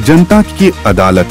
जनता की अदालत।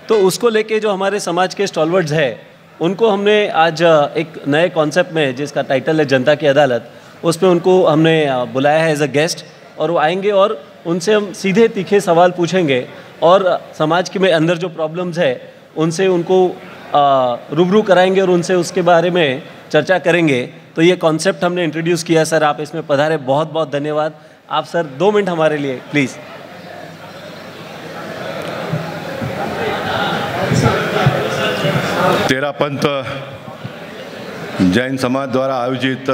तो उसको लेके जो हमारे समाज के स्टॉलवर्ड्स हैं उनको हमने आज एक नए कॉन्सेप्ट में, जिसका टाइटल है जनता की अदालत, उसमें उनको हमने बुलाया है एज अ गेस्ट, और वो आएंगे और उनसे हम सीधे तीखे सवाल पूछेंगे और समाज के में अंदर जो प्रॉब्लम्स है उनसे उनको रूबरू कराएंगे और उनसे उसके बारे में चर्चा करेंगे। तो ये कॉन्सेप्ट हमने इंट्रोड्यूस किया सर, आप इसमें पधारे, बहुत बहुत धन्यवाद। आप सर 2 मिनट हमारे लिए प्लीज़। तेरा पंथ जैन समाज द्वारा आयोजित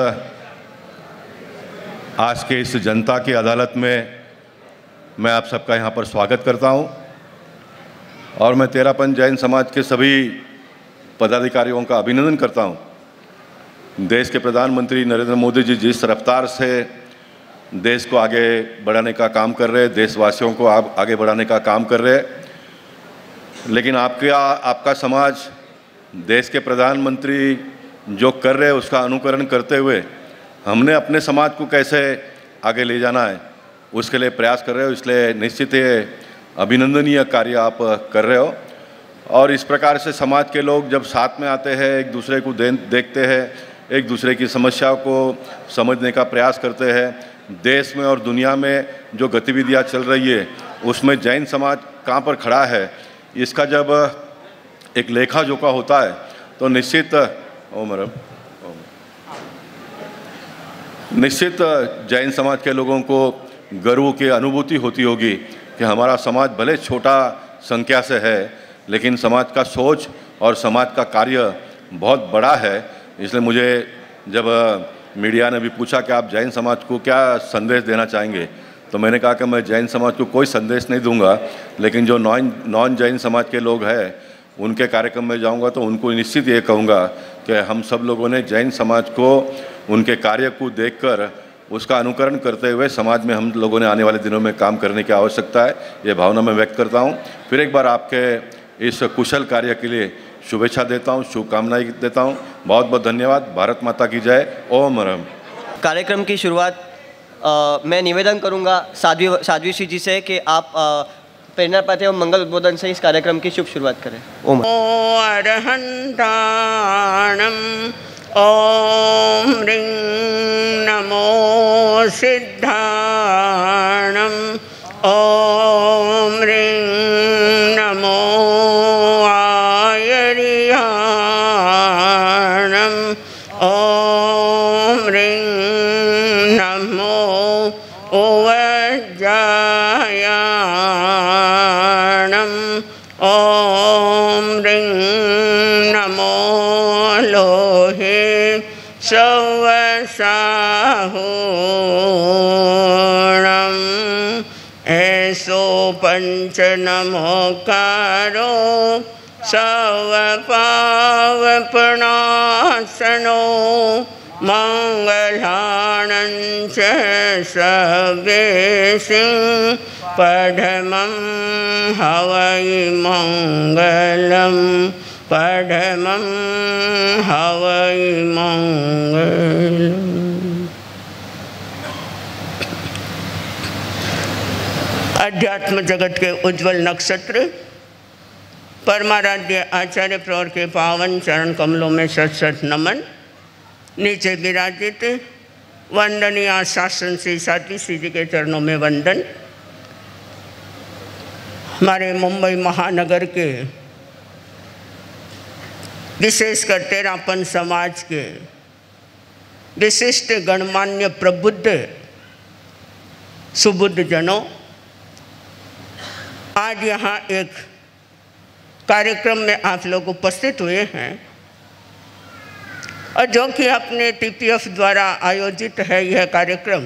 आज के इस जनता की अदालत में मैं आप सबका यहाँ पर स्वागत करता हूँ और मैं तेरापंथ जैन समाज के सभी पदाधिकारियों का अभिनंदन करता हूँ। देश के प्रधानमंत्री नरेंद्र मोदी जी जिस रफ्तार से देश को आगे बढ़ाने का काम कर रहे, देशवासियों को आगे बढ़ाने का काम कर रहे, लेकिन आपका समाज देश के प्रधानमंत्री जो कर रहे हैं उसका अनुकरण करते हुए हमने अपने समाज को कैसे आगे ले जाना है उसके लिए प्रयास कर रहे हो। इसलिए निश्चित ये अभिनंदनीय कार्य आप कर रहे हो और इस प्रकार से समाज के लोग जब साथ में आते हैं, एक दूसरे को देखते हैं, एक दूसरे की समस्याओं को समझने का प्रयास करते हैं, देश में और दुनिया में जो गतिविधियाँ चल रही है उसमें जैन समाज कहाँ पर खड़ा है, इसका जब एक लेखा जोखा होता है तो निश्चित जैन समाज के लोगों को गर्व की अनुभूति होती होगी कि हमारा समाज भले छोटा संख्या से है लेकिन समाज का सोच और समाज का कार्य बहुत बड़ा है। इसलिए मुझे जब मीडिया ने भी पूछा कि आप जैन समाज को क्या संदेश देना चाहेंगे, तो मैंने कहा कि मैं जैन समाज को कोई संदेश नहीं दूंगा, लेकिन जो नॉन जैन समाज के लोग हैं उनके कार्यक्रम में जाऊंगा तो उनको निश्चित ये कहूँगा कि हम सब लोगों ने जैन समाज को उनके कार्य को देखकर उसका अनुकरण करते हुए समाज में हम लोगों ने आने वाले दिनों में काम करने की आवश्यकता है, ये भावना मैं व्यक्त करता हूँ। फिर एक बार आपके इस कुशल कार्य के लिए शुभेच्छा देता हूँ, शुभकामनाएं देता हूँ। बहुत बहुत धन्यवाद। भारत माता की जय। ओम रम। कार्यक्रम की शुरुआत मैं निवेदन करूंगा साध्वी श्री जी से कि आप प्रेरणा पाते और मंगल उद्बोधन से इस कार्यक्रम की शुभ शुरुआत करें। ओम अरहंताणम ओम ह्रीं नमो सिद्धाणम ओम ह्रीं नमो आयर्याणम ओम ह्रीं नमो ओवज्जायाणम ओम ह्रीं नमो लोहे सवसाहूणम ऐसो पंच नमोकारो सवपावपणासनो मंगलानं च सर्वेषां पठमं हवै मंगलम पठमं हवै मंगलम। अध्यात्म जगत के उज्जवल नक्षत्र परमाराध्य आचार्य प्रवर के पावन चरण कमलों में शत शत नमन। नीचे विराजित वंदनीय शासन श्री साध्वी श्री जी के चरणों में वंदन। हमारे मुंबई महानगर के विशेषकर तेरापंथ समाज के विशिष्ट गणमान्य प्रबुद्ध सुबुद्ध जनों, आज यहाँ एक कार्यक्रम में आप लोग उपस्थित हुए हैं और जो कि अपने टीपीएफ द्वारा आयोजित है। यह कार्यक्रम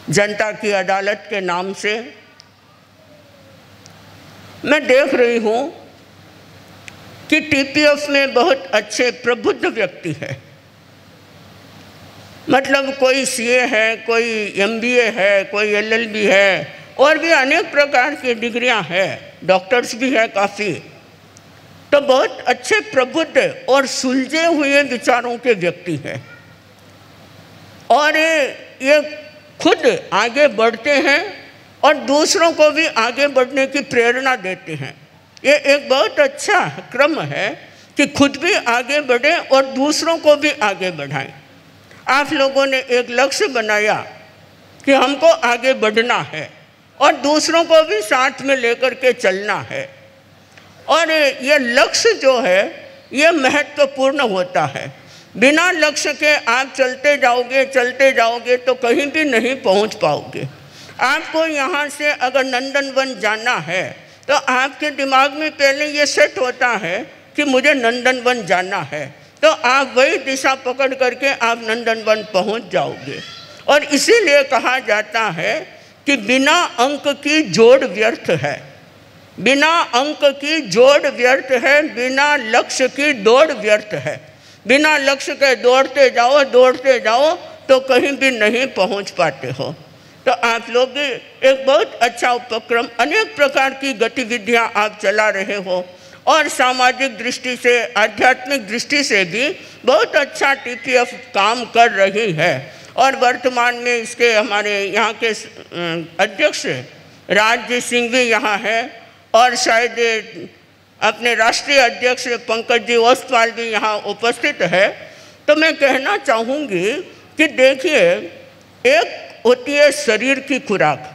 जनता की अदालत के नाम से मैं देख रही हूँ कि टीपीएफ में बहुत अच्छे प्रबुद्ध व्यक्ति है। मतलब कोई सीए है, कोई एमबीए है, कोई एलएलबी है, और भी अनेक प्रकार की डिग्रियां हैं, डॉक्टर्स भी हैं काफ़ी। तो बहुत अच्छे प्रबुद्ध और सुलझे हुए विचारों के व्यक्ति हैं और ये खुद आगे बढ़ते हैं और दूसरों को भी आगे बढ़ने की प्रेरणा देते हैं। ये एक बहुत अच्छा क्रम है कि खुद भी आगे बढ़ें और दूसरों को भी आगे बढ़ाएं। आप लोगों ने एक लक्ष्य बनाया कि हमको आगे बढ़ना है और दूसरों को भी साथ में लेकर के चलना है और ये लक्ष्य जो है ये महत्वपूर्ण होता है। बिना लक्ष्य के आप चलते जाओगे तो कहीं भी नहीं पहुंच पाओगे। आपको यहाँ से अगर नंदनवन जाना है तो आपके दिमाग में पहले ये सेट होता है कि मुझे नंदनवन जाना है, तो आप वही दिशा पकड़ करके आप नंदनवन पहुंच जाओगे। और इसीलिए कहा जाता है कि बिना अंक की जोड़ व्यर्थ है, बिना अंक की जोड़ व्यर्थ है, बिना लक्ष्य की दौड़ व्यर्थ है। बिना लक्ष्य के दौड़ते जाओ तो कहीं भी नहीं पहुंच पाते हो। तो आप लोग एक बहुत अच्छा उपक्रम, अनेक प्रकार की गतिविधियां आप चला रहे हो और सामाजिक दृष्टि से, आध्यात्मिक दृष्टि से भी बहुत अच्छा टीपीएफ काम कर रही है। और वर्तमान में इसके हमारे यहाँ के अध्यक्ष राज सिंह भी यहाँ है और शायद अपने राष्ट्रीय अध्यक्ष पंकज जी ओस्तवाल भी यहाँ उपस्थित है। तो मैं कहना चाहूँगी कि देखिए, एक होती है शरीर की खुराक,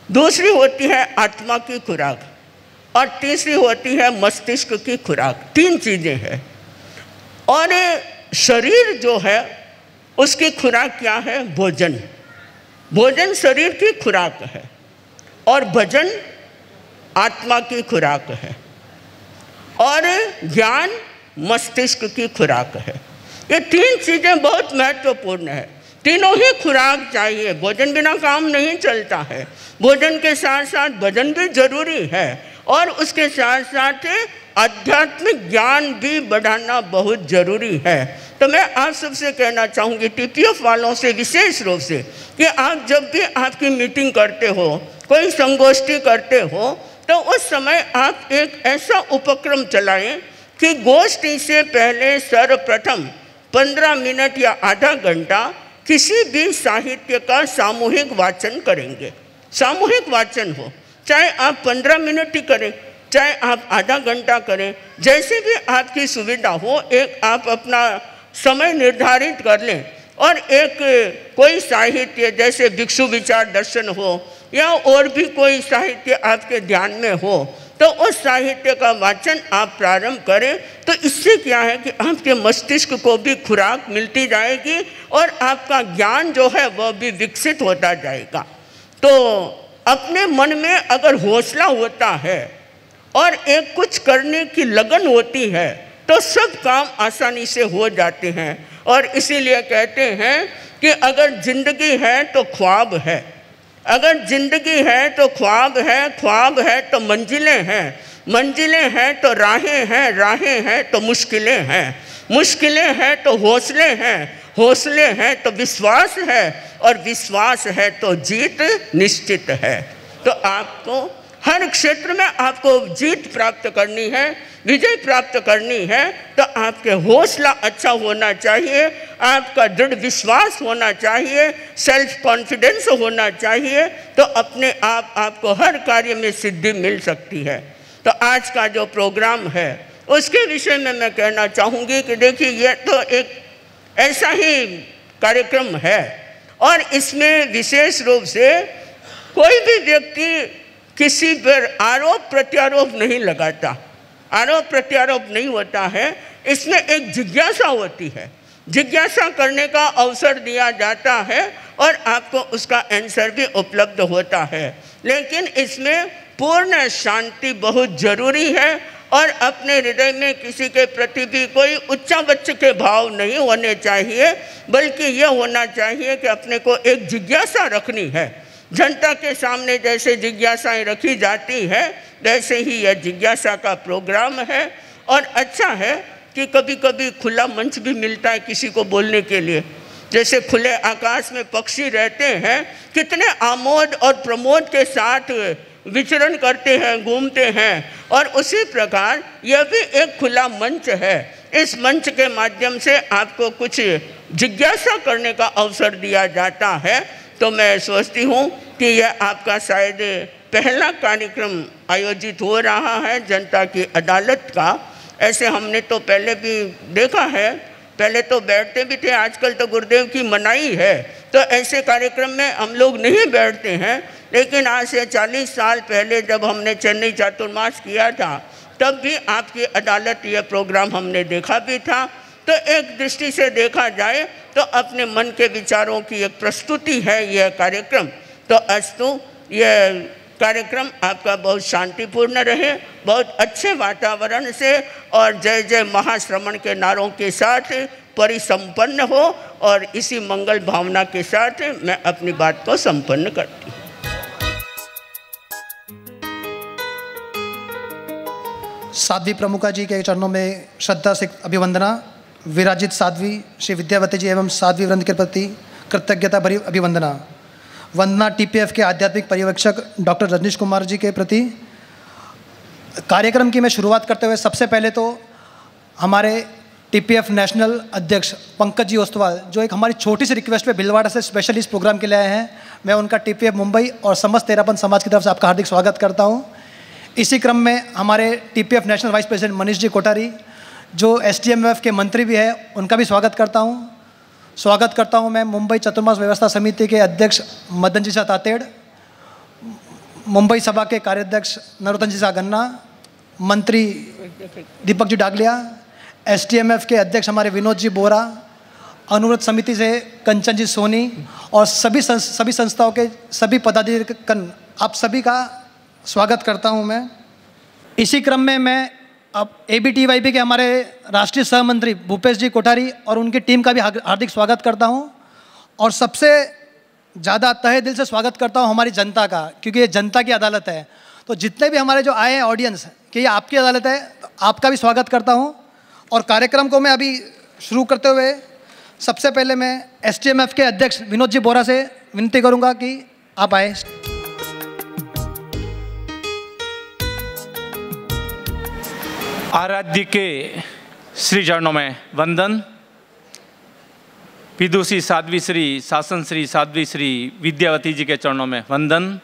दूसरी होती है आत्मा की खुराक और तीसरी होती है मस्तिष्क की खुराक। 3 चीज़ें हैं। और शरीर जो है उसकी खुराक क्या है? भोजन। भोजन शरीर की खुराक है और भजन आत्मा की खुराक है और ज्ञान मस्तिष्क की खुराक है। ये 3 चीज़ें बहुत महत्वपूर्ण है। तीनों ही खुराक चाहिए, भोजन बिना काम नहीं चलता है। भोजन के साथ साथ भजन भी जरूरी है और उसके साथ साथ आध्यात्मिक ज्ञान भी बढ़ाना बहुत जरूरी है। तो मैं आप सबसे कहना चाहूँगी, टीपीएफ वालों से विशेष रूप से, कि आप जब भी आपकी मीटिंग करते हो, कोई संगोष्ठी करते हो, तो उस समय आप एक ऐसा उपक्रम चलाएं कि गोष्ठी से पहले सर्वप्रथम 15 मिनट या आधा घंटा किसी भी साहित्य का सामूहिक वाचन करेंगे। सामूहिक वाचन हो, चाहे आप 15 मिनट ही करें, चाहे आप आधा घंटा करें, जैसे भी आपकी सुविधा हो, एक आप अपना समय निर्धारित कर लें और एक कोई साहित्य जैसे भिक्षु विचार दर्शन हो या और भी कोई साहित्य आपके ध्यान में हो, तो उस साहित्य का वाचन आप प्रारंभ करें। तो इससे क्या है कि आपके मस्तिष्क को भी खुराक मिलती जाएगी और आपका ज्ञान जो है वह भी विकसित होता जाएगा। तो अपने मन में अगर हौसला होता है और एक कुछ करने की लगन होती है तो सब काम आसानी से हो जाते हैं। और इसीलिए कहते हैं कि अगर जिंदगी है तो ख्वाब है, अगर जिंदगी है तो ख्वाब है, ख्वाब है तो मंजिलें हैं, मंजिलें हैं तो राहें हैं, राहें हैं तो मुश्किलें हैं, मुश्किलें हैं तो हौसले हैं, हौसले हैं तो विश्वास है और विश्वास है तो जीत निश्चित है। तो आपको हर क्षेत्र में आपको जीत प्राप्त करनी है, विजय प्राप्त करनी है, तो आपके हौसला अच्छा होना चाहिए, आपका दृढ़ विश्वास होना चाहिए, सेल्फ कॉन्फिडेंस होना चाहिए, तो अपने आप आपको हर कार्य में सिद्धि मिल सकती है। तो आज का जो प्रोग्राम है उसके विषय में मैं कहना चाहूँगी कि देखिए, ये तो एक ऐसा ही कार्यक्रम है और इसमें विशेष रूप से कोई भी व्यक्ति किसी पर आरोप प्रत्यारोप नहीं लगाता, आरोप प्रत्यारोप नहीं होता है। इसमें एक जिज्ञासा होती है, जिज्ञासा करने का अवसर दिया जाता है और आपको उसका आंसर भी उपलब्ध होता है। लेकिन इसमें पूर्ण शांति बहुत जरूरी है और अपने हृदय में किसी के प्रति भी कोई उच्चा बच्च के भाव नहीं होने चाहिए, बल्कि यह होना चाहिए कि अपने को एक जिज्ञासा रखनी है। जनता के सामने जैसे जिज्ञासाएं रखी जाती है वैसे ही यह जिज्ञासा का प्रोग्राम है। और अच्छा है कि कभी कभी खुला मंच भी मिलता है किसी को बोलने के लिए। जैसे खुले आकाश में पक्षी रहते हैं, कितने आमोद और प्रमोद के साथ विचरण करते हैं, घूमते हैं, और उसी प्रकार यह भी एक खुला मंच है। इस मंच के माध्यम से आपको कुछ जिज्ञासा करने का अवसर दिया जाता है। तो मैं सोचती हूँ कि यह आपका शायद पहला कार्यक्रम आयोजित हो रहा है जनता की अदालत का। ऐसे हमने तो पहले भी देखा है, पहले तो बैठते भी थे, आजकल तो गुरुदेव की मनाही है, तो ऐसे कार्यक्रम में हम लोग नहीं बैठते हैं। लेकिन आज से 40 साल पहले जब हमने चेन्नई चातुर्मास किया था, तब भी आपकी अदालत यह प्रोग्राम हमने देखा भी था। तो एक दृष्टि से देखा जाए तो अपने मन के विचारों की एक प्रस्तुति है यह कार्यक्रम। तो अस्तु, यह कार्यक्रम आपका बहुत शांतिपूर्ण रहे, बहुत अच्छे वातावरण से और जय जय महाश्रमण के नारों के साथ परिसंपन्न हो, और इसी मंगल भावना के साथ मैं अपनी बात को संपन्न करती हूँ। साध्वी प्रमुखा जी के चरणों में श्रद्धा से अभिवंदना। विराजित साध्वी श्री विद्यावती जी एवं साध्वी वृंद के प्रति कृतज्ञता भरी अभिवंदना। वंदना टीपीएफ के आध्यात्मिक पर्यवेक्षक डॉक्टर रजनीश कुमार जी के प्रति। कार्यक्रम की मैं शुरुआत करते हुए सबसे पहले तो हमारे टीपीएफ नेशनल अध्यक्ष पंकज जी ओस्तवाल, जो एक हमारी छोटी सी रिक्वेस्ट पे भिलवाड़ा से स्पेशली इस प्रोग्राम के लिए आए हैं, मैं उनका टीपीएफ मुंबई और समस्त तेरापंथ समाज की तरफ से आपका हार्दिक स्वागत करता हूँ। इसी क्रम में हमारे TPF national vice president Manish ji Kothari, जो एसटीएमएफ के मंत्री भी हैं, उनका भी स्वागत करता हूँ। स्वागत करता हूँ मैं मुंबई चतुर्मास व्यवस्था समिति के अध्यक्ष मदन जी शाह तातेड़, मुंबई सभा के कार्याध्यक्ष नरोत्तम जी शाह गन्ना, मंत्री दीपक जी डागलिया, एसटीएमएफ के अध्यक्ष हमारे विनोद जी बोरा, अनुव्रत समिति से कंचन जी सोनी, और सभी संस्थाओं के सभी पदाधिकारी, आप सभी का स्वागत करता हूं मैं। इसी क्रम में मैं अब एबीटीवाईपी के हमारे राष्ट्रीय सहमंत्री भूपेश जी कोठारी और उनकी टीम का भी हार्दिक स्वागत करता हूं, और सबसे ज़्यादा तहे दिल से स्वागत करता हूं हमारी जनता का, क्योंकि ये जनता की अदालत है। तो जितने भी हमारे जो आए हैं ऑडियंस, कि ये आपकी अदालत है, तो आपका भी स्वागत करता हूं। और कार्यक्रम को मैं अभी शुरू करते हुए सबसे पहले मैं एसटीएमएफ के अध्यक्ष विनोद जी बोरा से विनती करूँगा कि आप आए। आराध्य के श्री चरणों में वंदन। विदुषी साध्वी श्री शासन श्री साध्वी श्री विद्यावती जी के चरणों में वंदन।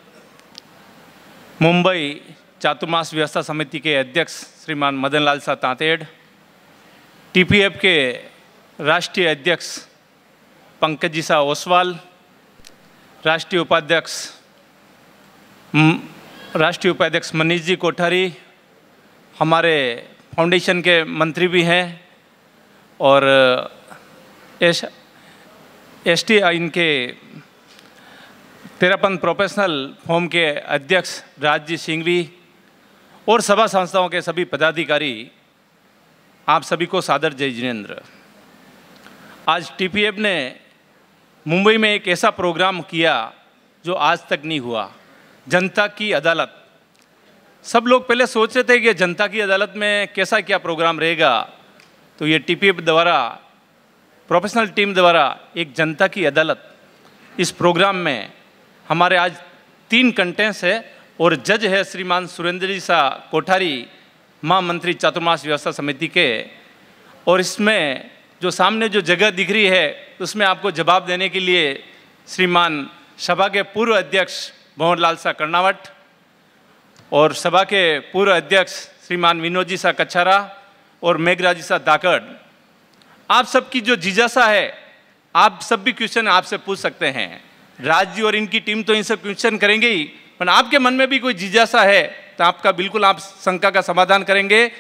मुंबई चातुर्मास व्यवस्था समिति के अध्यक्ष श्रीमान मदन लाल शाह तातेड़, टीपीएफ के राष्ट्रीय अध्यक्ष पंकज जी शाह ओसवाल, राष्ट्रीय उपाध्यक्ष मनीष जी कोठारी, हमारे फाउंडेशन के मंत्री भी हैं, और इनके तेरापंथ प्रोफेशनल फोरम के अध्यक्ष राजजी सिंघवी, और सभा संस्थाओं के सभी पदाधिकारी, आप सभी को सादर जय जिनेंद्र। आज टीपीएफ ने मुंबई में एक ऐसा प्रोग्राम किया जो आज तक नहीं हुआ, जनता की अदालत। सब लोग पहले सोच रहे थे कि जनता की अदालत में कैसा क्या प्रोग्राम रहेगा, तो ये टीपीएफ द्वारा, प्रोफेशनल टीम द्वारा एक जनता की अदालत, इस प्रोग्राम में हमारे आज 3 कंटेंट्स है, और जज है श्रीमान सुरेंद्र जी शाह कोठारी, महामंत्री चातुर्मास व्यवस्था समिति के। और इसमें जो सामने जो जगह दिख रही है, उसमें आपको जवाब देने के लिए श्रीमान सभा के पूर्व अध्यक्ष भंवर लाल शाह कर्नावट और सभा के पूर्व अध्यक्ष श्रीमान विनोद जी शाह कच्छारा और मेघराज जी शाह दाकड़, आप सबकी जो जिज्ञासा है, आप सब भी क्वेश्चन आपसे पूछ सकते हैं। राज जी और इनकी टीम तो इनसे क्वेश्चन करेंगे ही, पर आपके मन में भी कोई जिज्ञासा है तो आपका बिल्कुल आप शंका का समाधान करेंगे।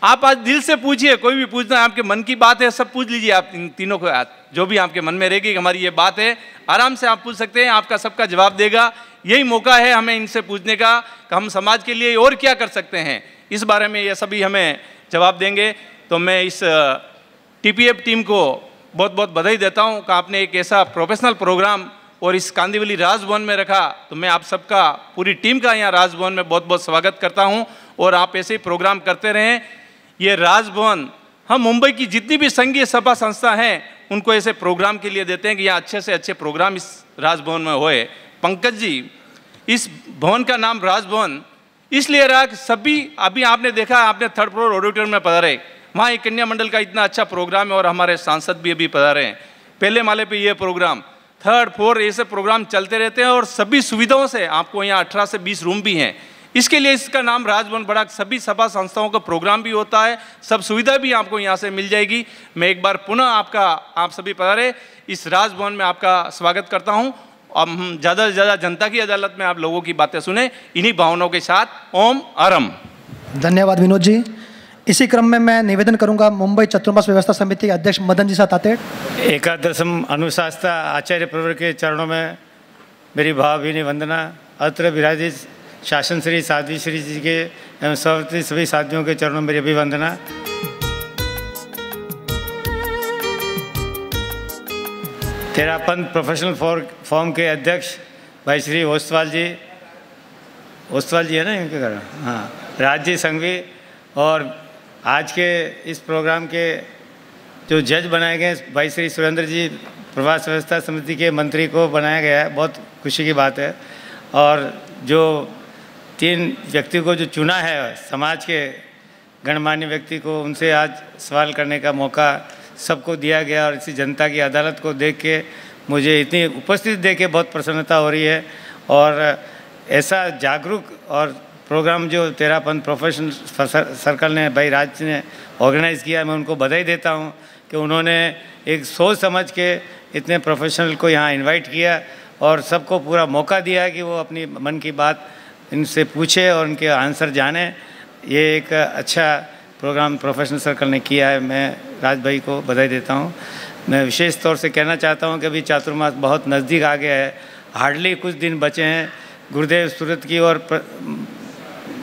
आप आज दिल से पूछिए, कोई भी पूछना है, आपके मन की बात है, सब पूछ लीजिए। आप इन तीनों को जो भी आपके मन में रहेगी हमारी ये बात है, आराम से आप पूछ सकते हैं, आपका सबका जवाब देगा। यही मौका है हमें इनसे पूछने का कि हम समाज के लिए और क्या कर सकते हैं, इस बारे में ये सभी हमें जवाब देंगे। तो मैं इस टीपीएफ टीम को बहुत बहुत बधाई देता हूँ कि आपने एक ऐसा प्रोफेशनल प्रोग्राम और इस कांदिवली राजभवन में रखा। तो मैं आप सबका, पूरी टीम का यहाँ राजभवन में बहुत बहुत स्वागत करता हूँ, और आप ऐसे ही प्रोग्राम करते रहें। ये राजभवन, हम मुंबई की जितनी भी संघीय सभा संस्था हैं उनको ऐसे प्रोग्राम के लिए देते हैं कि यहाँ अच्छे से अच्छे प्रोग्राम इस राजभवन में होए। पंकज जी, इस भवन का नाम राजभवन इसलिए रहा कि सभी, अभी आपने देखा, आपने 3rd फ्लोर ऑडिटोरियम में पधारे, वहाँ एक कन्या मंडल का इतना अच्छा प्रोग्राम है और हमारे सांसद भी अभी पधारे हैं। पहले माले पे ये प्रोग्राम, 3rd फ्लोर, ऐसे प्रोग्राम चलते रहते हैं और सभी सुविधाओं से आपको यहाँ 18 से 20 रूम भी हैं। इसके लिए इसका नाम राजभवन बड़ा, सभी सभा संस्थाओं का प्रोग्राम भी होता है, सब सुविधा भी आपको यहाँ से मिल जाएगी। मैं एक बार पुनः आप सभी पधारे, इस राजभवन में आपका स्वागत करता हूँ। अब हम ज़्यादा से ज़्यादा जनता की अदालत में आप लोगों की बातें सुने, इन्हीं भावनाओं के साथ ओम आरम। धन्यवाद विनोद जी। इसी क्रम में मैं निवेदन करूंगा मुंबई चतुर्मास व्यवस्था समिति के अध्यक्ष मदन जी साथ आते। एकादशम अनुशास्ता आचार्य प्रवर के चरणों में मेरी भावभीनी वंदना। अत्र विराजित शासन श्री साध्वी श्री जी के एवं सभी साथियों के चरणों में मेरी अभिवंदना। तेरापंथ प्रोफेशनल फॉर्म के अध्यक्ष भाई श्री ओस्तवाल जी है ना इनके घर, हाँ, राज्य संघवी, और आज के इस प्रोग्राम के जो जज बनाए गए भाई श्री सुरेंद्र जी, प्रवास व्यवस्था समिति के मंत्री को बनाया गया है, बहुत खुशी की बात है। और जो 3 व्यक्ति को जो चुना है समाज के गणमान्य व्यक्ति को, उनसे आज सवाल करने का मौका सबको दिया गया और इसी जनता की अदालत को देख के मुझे इतनी उपस्थित देख के बहुत प्रसन्नता हो रही है। और ऐसा जागरूक और प्रोग्राम जो तेरापंथ प्रोफेशनल सर्कल ने, भाई राज ने ऑर्गेनाइज़ किया, मैं उनको बधाई देता हूँ कि उन्होंने एक सोच समझ के इतने प्रोफेशनल को यहाँ इनवाइट किया और सबको पूरा मौका दिया कि वो अपनी मन की बात इनसे पूछे और उनके आंसर जाने। ये एक अच्छा प्रोग्राम प्रोफेशनल सर्कल ने किया है, मैं राज भाई को बधाई देता हूँ। मैं विशेष तौर से कहना चाहता हूँ कि अभी चातुर्मास बहुत नज़दीक आ गया है, हार्डली कुछ दिन बचे हैं। गुरुदेव सूरत की ओर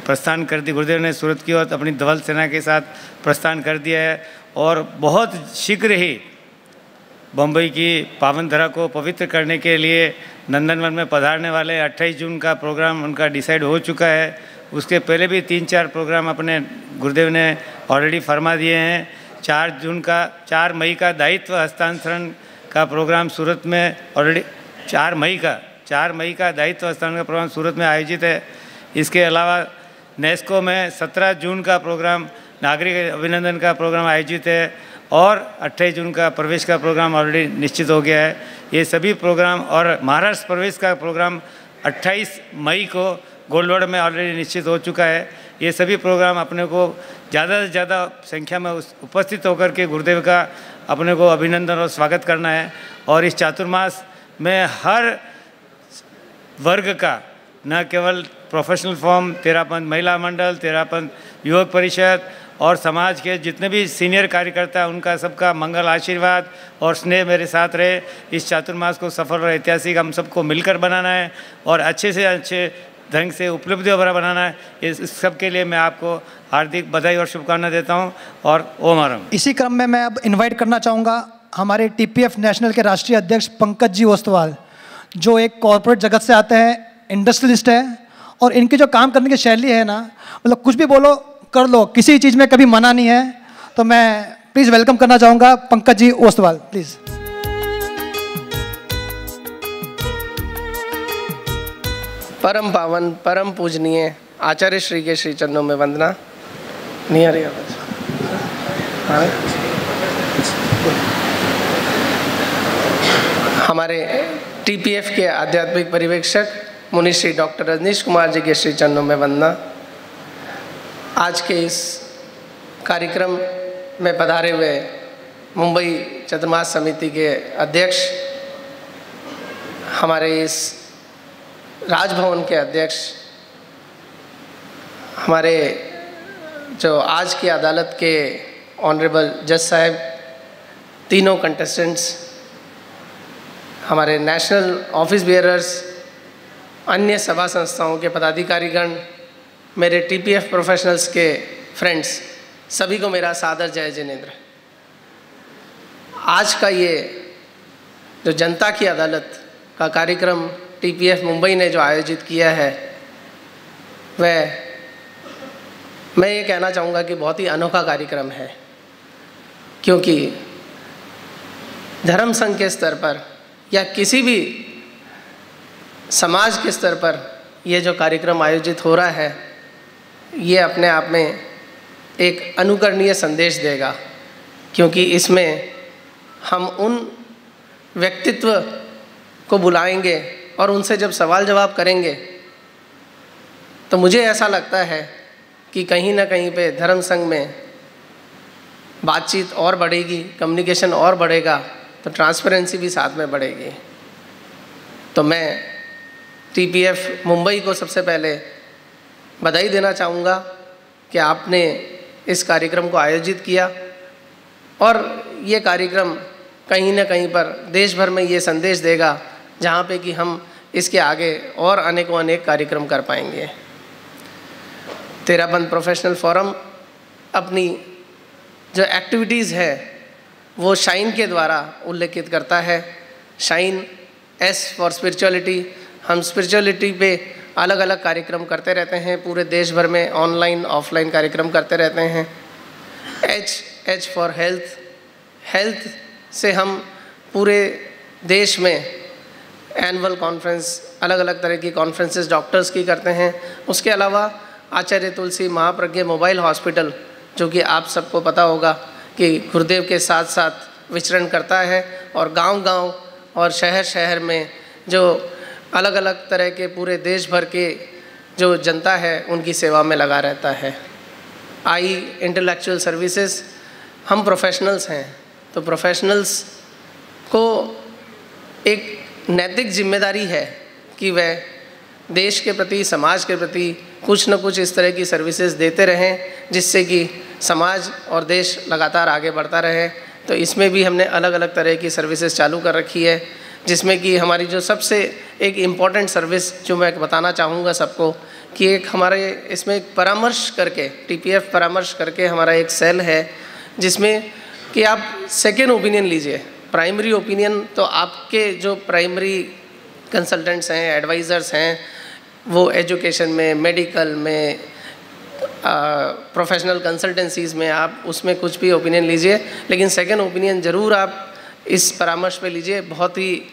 प्रस्थान कर दी, गुरुदेव ने सूरत की ओर अपनी धवल सेना के साथ प्रस्थान कर दिया है और बहुत शीघ्र ही बम्बई की पावन धरा को पवित्र करने के लिए नंदनवन में पधारने वाले। 28 जून का प्रोग्राम उनका डिसाइड हो चुका है। उसके पहले भी 3-4 प्रोग्राम अपने गुरुदेव ने ऑलरेडी फरमा दिए हैं। 4 मई का दायित्व हस्तांतरण का प्रोग्राम सूरत में ऑलरेडी 4 मई का दायित्व हस्तांतरण का प्रोग्राम सूरत में आयोजित है। इसके अलावा नेस्को में 17 जून का प्रोग्राम नागरिक अभिनंदन का प्रोग्राम आयोजित है और 28 जून का प्रवेश का प्रोग्राम ऑलरेडी निश्चित हो गया है। ये सभी प्रोग्राम और महाराष्ट्र प्रवेश का प्रोग्राम 28 मई को गोलवाड़ में ऑलरेडी निश्चित हो चुका है। ये सभी प्रोग्राम अपने को ज़्यादा से ज़्यादा संख्या में उपस्थित होकर के गुरुदेव का अपने को अभिनंदन और स्वागत करना है। और इस चातुर्मास में हर वर्ग का, न केवल प्रोफेशनल फॉर्म, तेरापंथ महिला मंडल, तेरापंथ युवक परिषद और समाज के जितने भी सीनियर कार्यकर्ता हैं, उनका सबका मंगल आशीर्वाद और स्नेह मेरे साथ रहे। इस चातुर्मास को सफल और ऐतिहासिक हम सबको मिलकर बनाना है और अच्छे से अच्छे ढंग से उपलब्धियों भरा बनाना है। इस सब के लिए मैं आपको हार्दिक बधाई और शुभकामनाएं देता हूं और ओम आरम। इसी क्रम में मैं अब इनवाइट करना चाहूँगा हमारे TPF नेशनल के राष्ट्रीय अध्यक्ष पंकज जी ओस्तवाल, जो एक कॉरपोरेट जगत से आते हैं, इंडस्ट्रियलिस्ट है, और इनकी जो काम करने की शैली है ना, मतलब कुछ भी बोलो कर लो, किसी चीज़ में कभी मना नहीं है। तो मैं प्लीज़ वेलकम करना चाहूँगा पंकज जी ओस्तवाल, प्लीज़। परम पावन परम पूजनीय आचार्य श्री के श्री चरणों में वंदना। नहीं आ रही आवाज? हमारे TPF के आध्यात्मिक पर्यवेक्षक मुनि श्री डॉक्टर रजनीश कुमार जी के श्री चरणों में वंदना। आज के इस कार्यक्रम में पधारे हुए मुंबई चतुर्मास समिति के अध्यक्ष, हमारे इस राजभवन के अध्यक्ष, हमारे जो आज की अदालत के ऑनरेबल जज साहब, तीनों कंटेस्टेंट्स, हमारे नेशनल ऑफिस बेयरर्स, अन्य सभा संस्थाओं के पदाधिकारीगण, मेरे TPF प्रोफेशनल्स के फ्रेंड्स, सभी को मेरा सादर जय जिनेंद्र। आज का ये जो जनता की अदालत का कार्यक्रम TPF मुंबई ने जो आयोजित किया है, वह मैं ये कहना चाहूँगा कि बहुत ही अनोखा कार्यक्रम है, क्योंकि धर्म संघ के स्तर पर या किसी भी समाज के स्तर पर ये जो कार्यक्रम आयोजित हो रहा है, ये अपने आप में एक अनुकरणीय संदेश देगा, क्योंकि इसमें हम उन व्यक्तित्व को बुलाएंगे और उनसे जब सवाल जवाब करेंगे तो मुझे ऐसा लगता है कि कहीं ना कहीं पे धर्म संघ में बातचीत और बढ़ेगी, कम्युनिकेशन और बढ़ेगा, तो ट्रांसपेरेंसी भी साथ में बढ़ेगी। तो मैं टीपीएफ मुंबई को सबसे पहले बधाई देना चाहूँगा कि आपने इस कार्यक्रम को आयोजित किया और ये कार्यक्रम कहीं ना कहीं पर देश भर में ये संदेश देगा, जहाँ पे कि हम इसके आगे और अनेकों अनेक कार्यक्रम कर पाएंगे। तेरापंथ प्रोफेशनल फोरम अपनी जो एक्टिविटीज़ है वो शाइन के द्वारा उल्लेखित करता है। Shine, S for spirituality. हम स्पिरिचुअलिटी पे अलग अलग कार्यक्रम करते रहते हैं, पूरे देश भर में ऑनलाइन ऑफलाइन कार्यक्रम करते रहते हैं। H for health. हेल्थ से हम पूरे देश में एनुअल कॉन्फ्रेंस, अलग अलग तरह की कॉन्फ्रेंसेस डॉक्टर्स की करते हैं। उसके अलावा आचार्य तुलसी महाप्रज्ञ मोबाइल हॉस्पिटल, जो कि आप सबको पता होगा कि गुरुदेव के साथ साथ विचरण करता है और गांव-गांव और शहर-शहर में जो अलग अलग तरह के पूरे देश भर के जो जनता है उनकी सेवा में लगा रहता है। आई इंटेलेक्चुअल सर्विसेज। हम प्रोफेशनल्स हैं, तो प्रोफेशनल्स को एक नैतिक जिम्मेदारी है कि वह देश के प्रति, समाज के प्रति कुछ न कुछ इस तरह की सर्विसेज देते रहें, जिससे कि समाज और देश लगातार आगे बढ़ता रहे। तो इसमें भी हमने अलग अलग तरह की सर्विसेज चालू कर रखी है, जिसमें कि हमारी जो सबसे एक इम्पॉर्टेंट सर्विस जो मैं बताना चाहूँगा सबको, कि एक हमारे इसमें एक परामर्श करके, टीपीएफ परामर्श करके हमारा एक सेल है, जिसमें कि आप सेकेंड ओपिनियन लीजिए। प्राइमरी ओपिनियन तो आपके जो प्राइमरी कंसल्टेंट्स हैं, एडवाइज़र्स हैं, वो एजुकेशन में, मेडिकल में, प्रोफेशनल कंसल्टेंसीज़ में आप उसमें कुछ भी ओपिनियन लीजिए, लेकिन सेकंड ओपिनियन ज़रूर आप इस परामर्श पे लीजिए। बहुत ही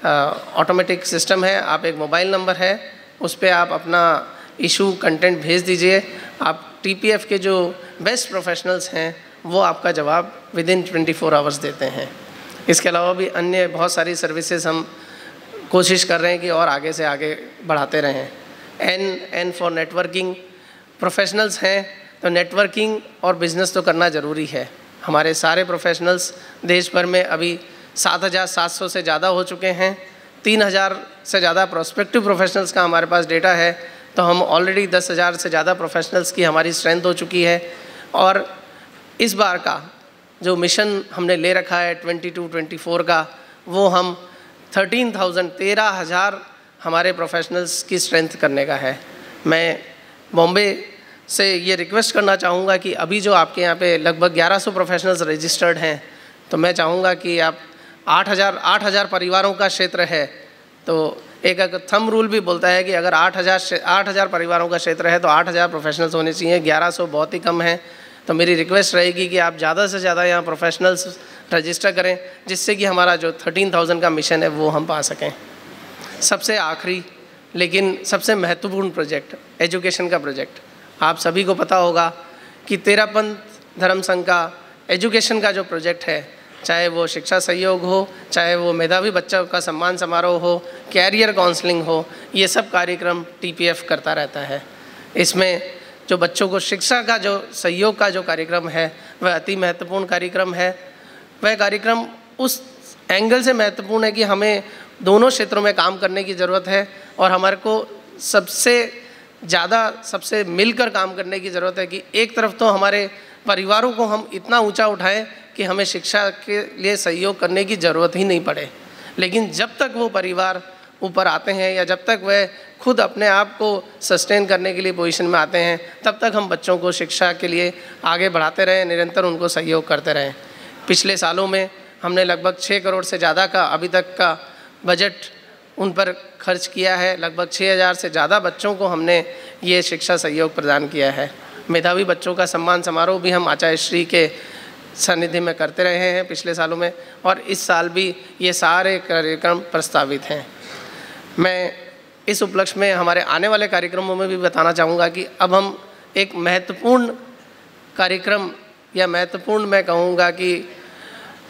ऑटोमेटिक सिस्टम है। आप एक मोबाइल नंबर है, उस पर आप अपना इशू कंटेंट भेज दीजिए। आप टीपीएफ के जो बेस्ट प्रोफेशनल्स हैं वो आपका जवाब विदिन 24 आवर्स देते हैं। इसके अलावा भी अन्य बहुत सारी सर्विसेज हम कोशिश कर रहे हैं कि और आगे से आगे बढ़ाते रहें। N for networking. प्रोफेशनल्स हैं तो नेटवर्किंग और बिज़नेस तो करना ज़रूरी है। हमारे सारे प्रोफेशनल्स देश भर में अभी 7,700 से ज़्यादा हो चुके हैं। 3,000 से ज़्यादा प्रोस्पेक्टिव प्रोफेशनल्स का हमारे पास डेटा है, तो हम ऑलरेडी 10,000 से ज़्यादा प्रोफेशनल्स की हमारी स्ट्रेंथ हो चुकी है। और इस बार का जो मिशन हमने ले रखा है 22-24 का, वो हम 13,000 हमारे प्रोफेशनल्स की स्ट्रेंथ करने का है। मैं बॉम्बे से ये रिक्वेस्ट करना चाहूँगा कि अभी जो आपके यहाँ पे लगभग 1100 प्रोफेशनल्स रजिस्टर्ड हैं, तो मैं चाहूँगा कि आप 8,000 परिवारों का क्षेत्र है, तो एक थंब रूल भी बोलता है कि अगर 8,000 परिवारों का क्षेत्र है तो 8,000 प्रोफेशनल्स होने चाहिए। 1100 बहुत ही कम है, तो मेरी रिक्वेस्ट रहेगी कि आप ज़्यादा से ज़्यादा यहाँ प्रोफेशनल्स रजिस्टर करें, जिससे कि हमारा जो 13,000 का मिशन है वो हम पा सकें। सबसे आखिरी लेकिन सबसे महत्वपूर्ण प्रोजेक्ट, एजुकेशन का प्रोजेक्ट। आप सभी को पता होगा कि तेरापंथ धर्म संघ का एजुकेशन का जो प्रोजेक्ट है, चाहे वो शिक्षा सहयोग हो, चाहे वो मेधावी बच्चों का सम्मान समारोह हो, कैरियर काउंसलिंग हो, ये सब कार्यक्रम टीपीएफ करता रहता है। इसमें जो बच्चों को शिक्षा का जो सहयोग का जो कार्यक्रम है वह अति महत्वपूर्ण कार्यक्रम है। वह कार्यक्रम उस एंगल से महत्वपूर्ण है कि हमें दोनों क्षेत्रों में काम करने की ज़रूरत है और हमारे को सबसे मिलकर काम करने की ज़रूरत है कि एक तरफ तो हमारे परिवारों को हम इतना ऊंचा उठाएं कि हमें शिक्षा के लिए सहयोग करने की ज़रूरत ही नहीं पड़े, लेकिन जब तक वो परिवार ऊपर आते हैं या जब तक वह खुद अपने आप को सस्टेन करने के लिए पोजीशन में आते हैं, तब तक हम बच्चों को शिक्षा के लिए आगे बढ़ाते रहें, निरंतर उनको सहयोग करते रहें। पिछले सालों में हमने लगभग 6 करोड़ से ज़्यादा का अभी तक का बजट उन पर खर्च किया है। लगभग 6,000 से ज़्यादा बच्चों को हमने ये शिक्षा सहयोग प्रदान किया है। मेधावी बच्चों का सम्मान समारोह भी हम आचार्य श्री के सानिध्य में करते रहे हैं पिछले सालों में, और इस साल भी ये सारे कार्यक्रम प्रस्तावित हैं। मैं इस उपलक्ष्य में हमारे आने वाले कार्यक्रमों में भी बताना चाहूँगा कि अब हम एक महत्वपूर्ण कार्यक्रम, या महत्वपूर्ण मैं कहूँगा कि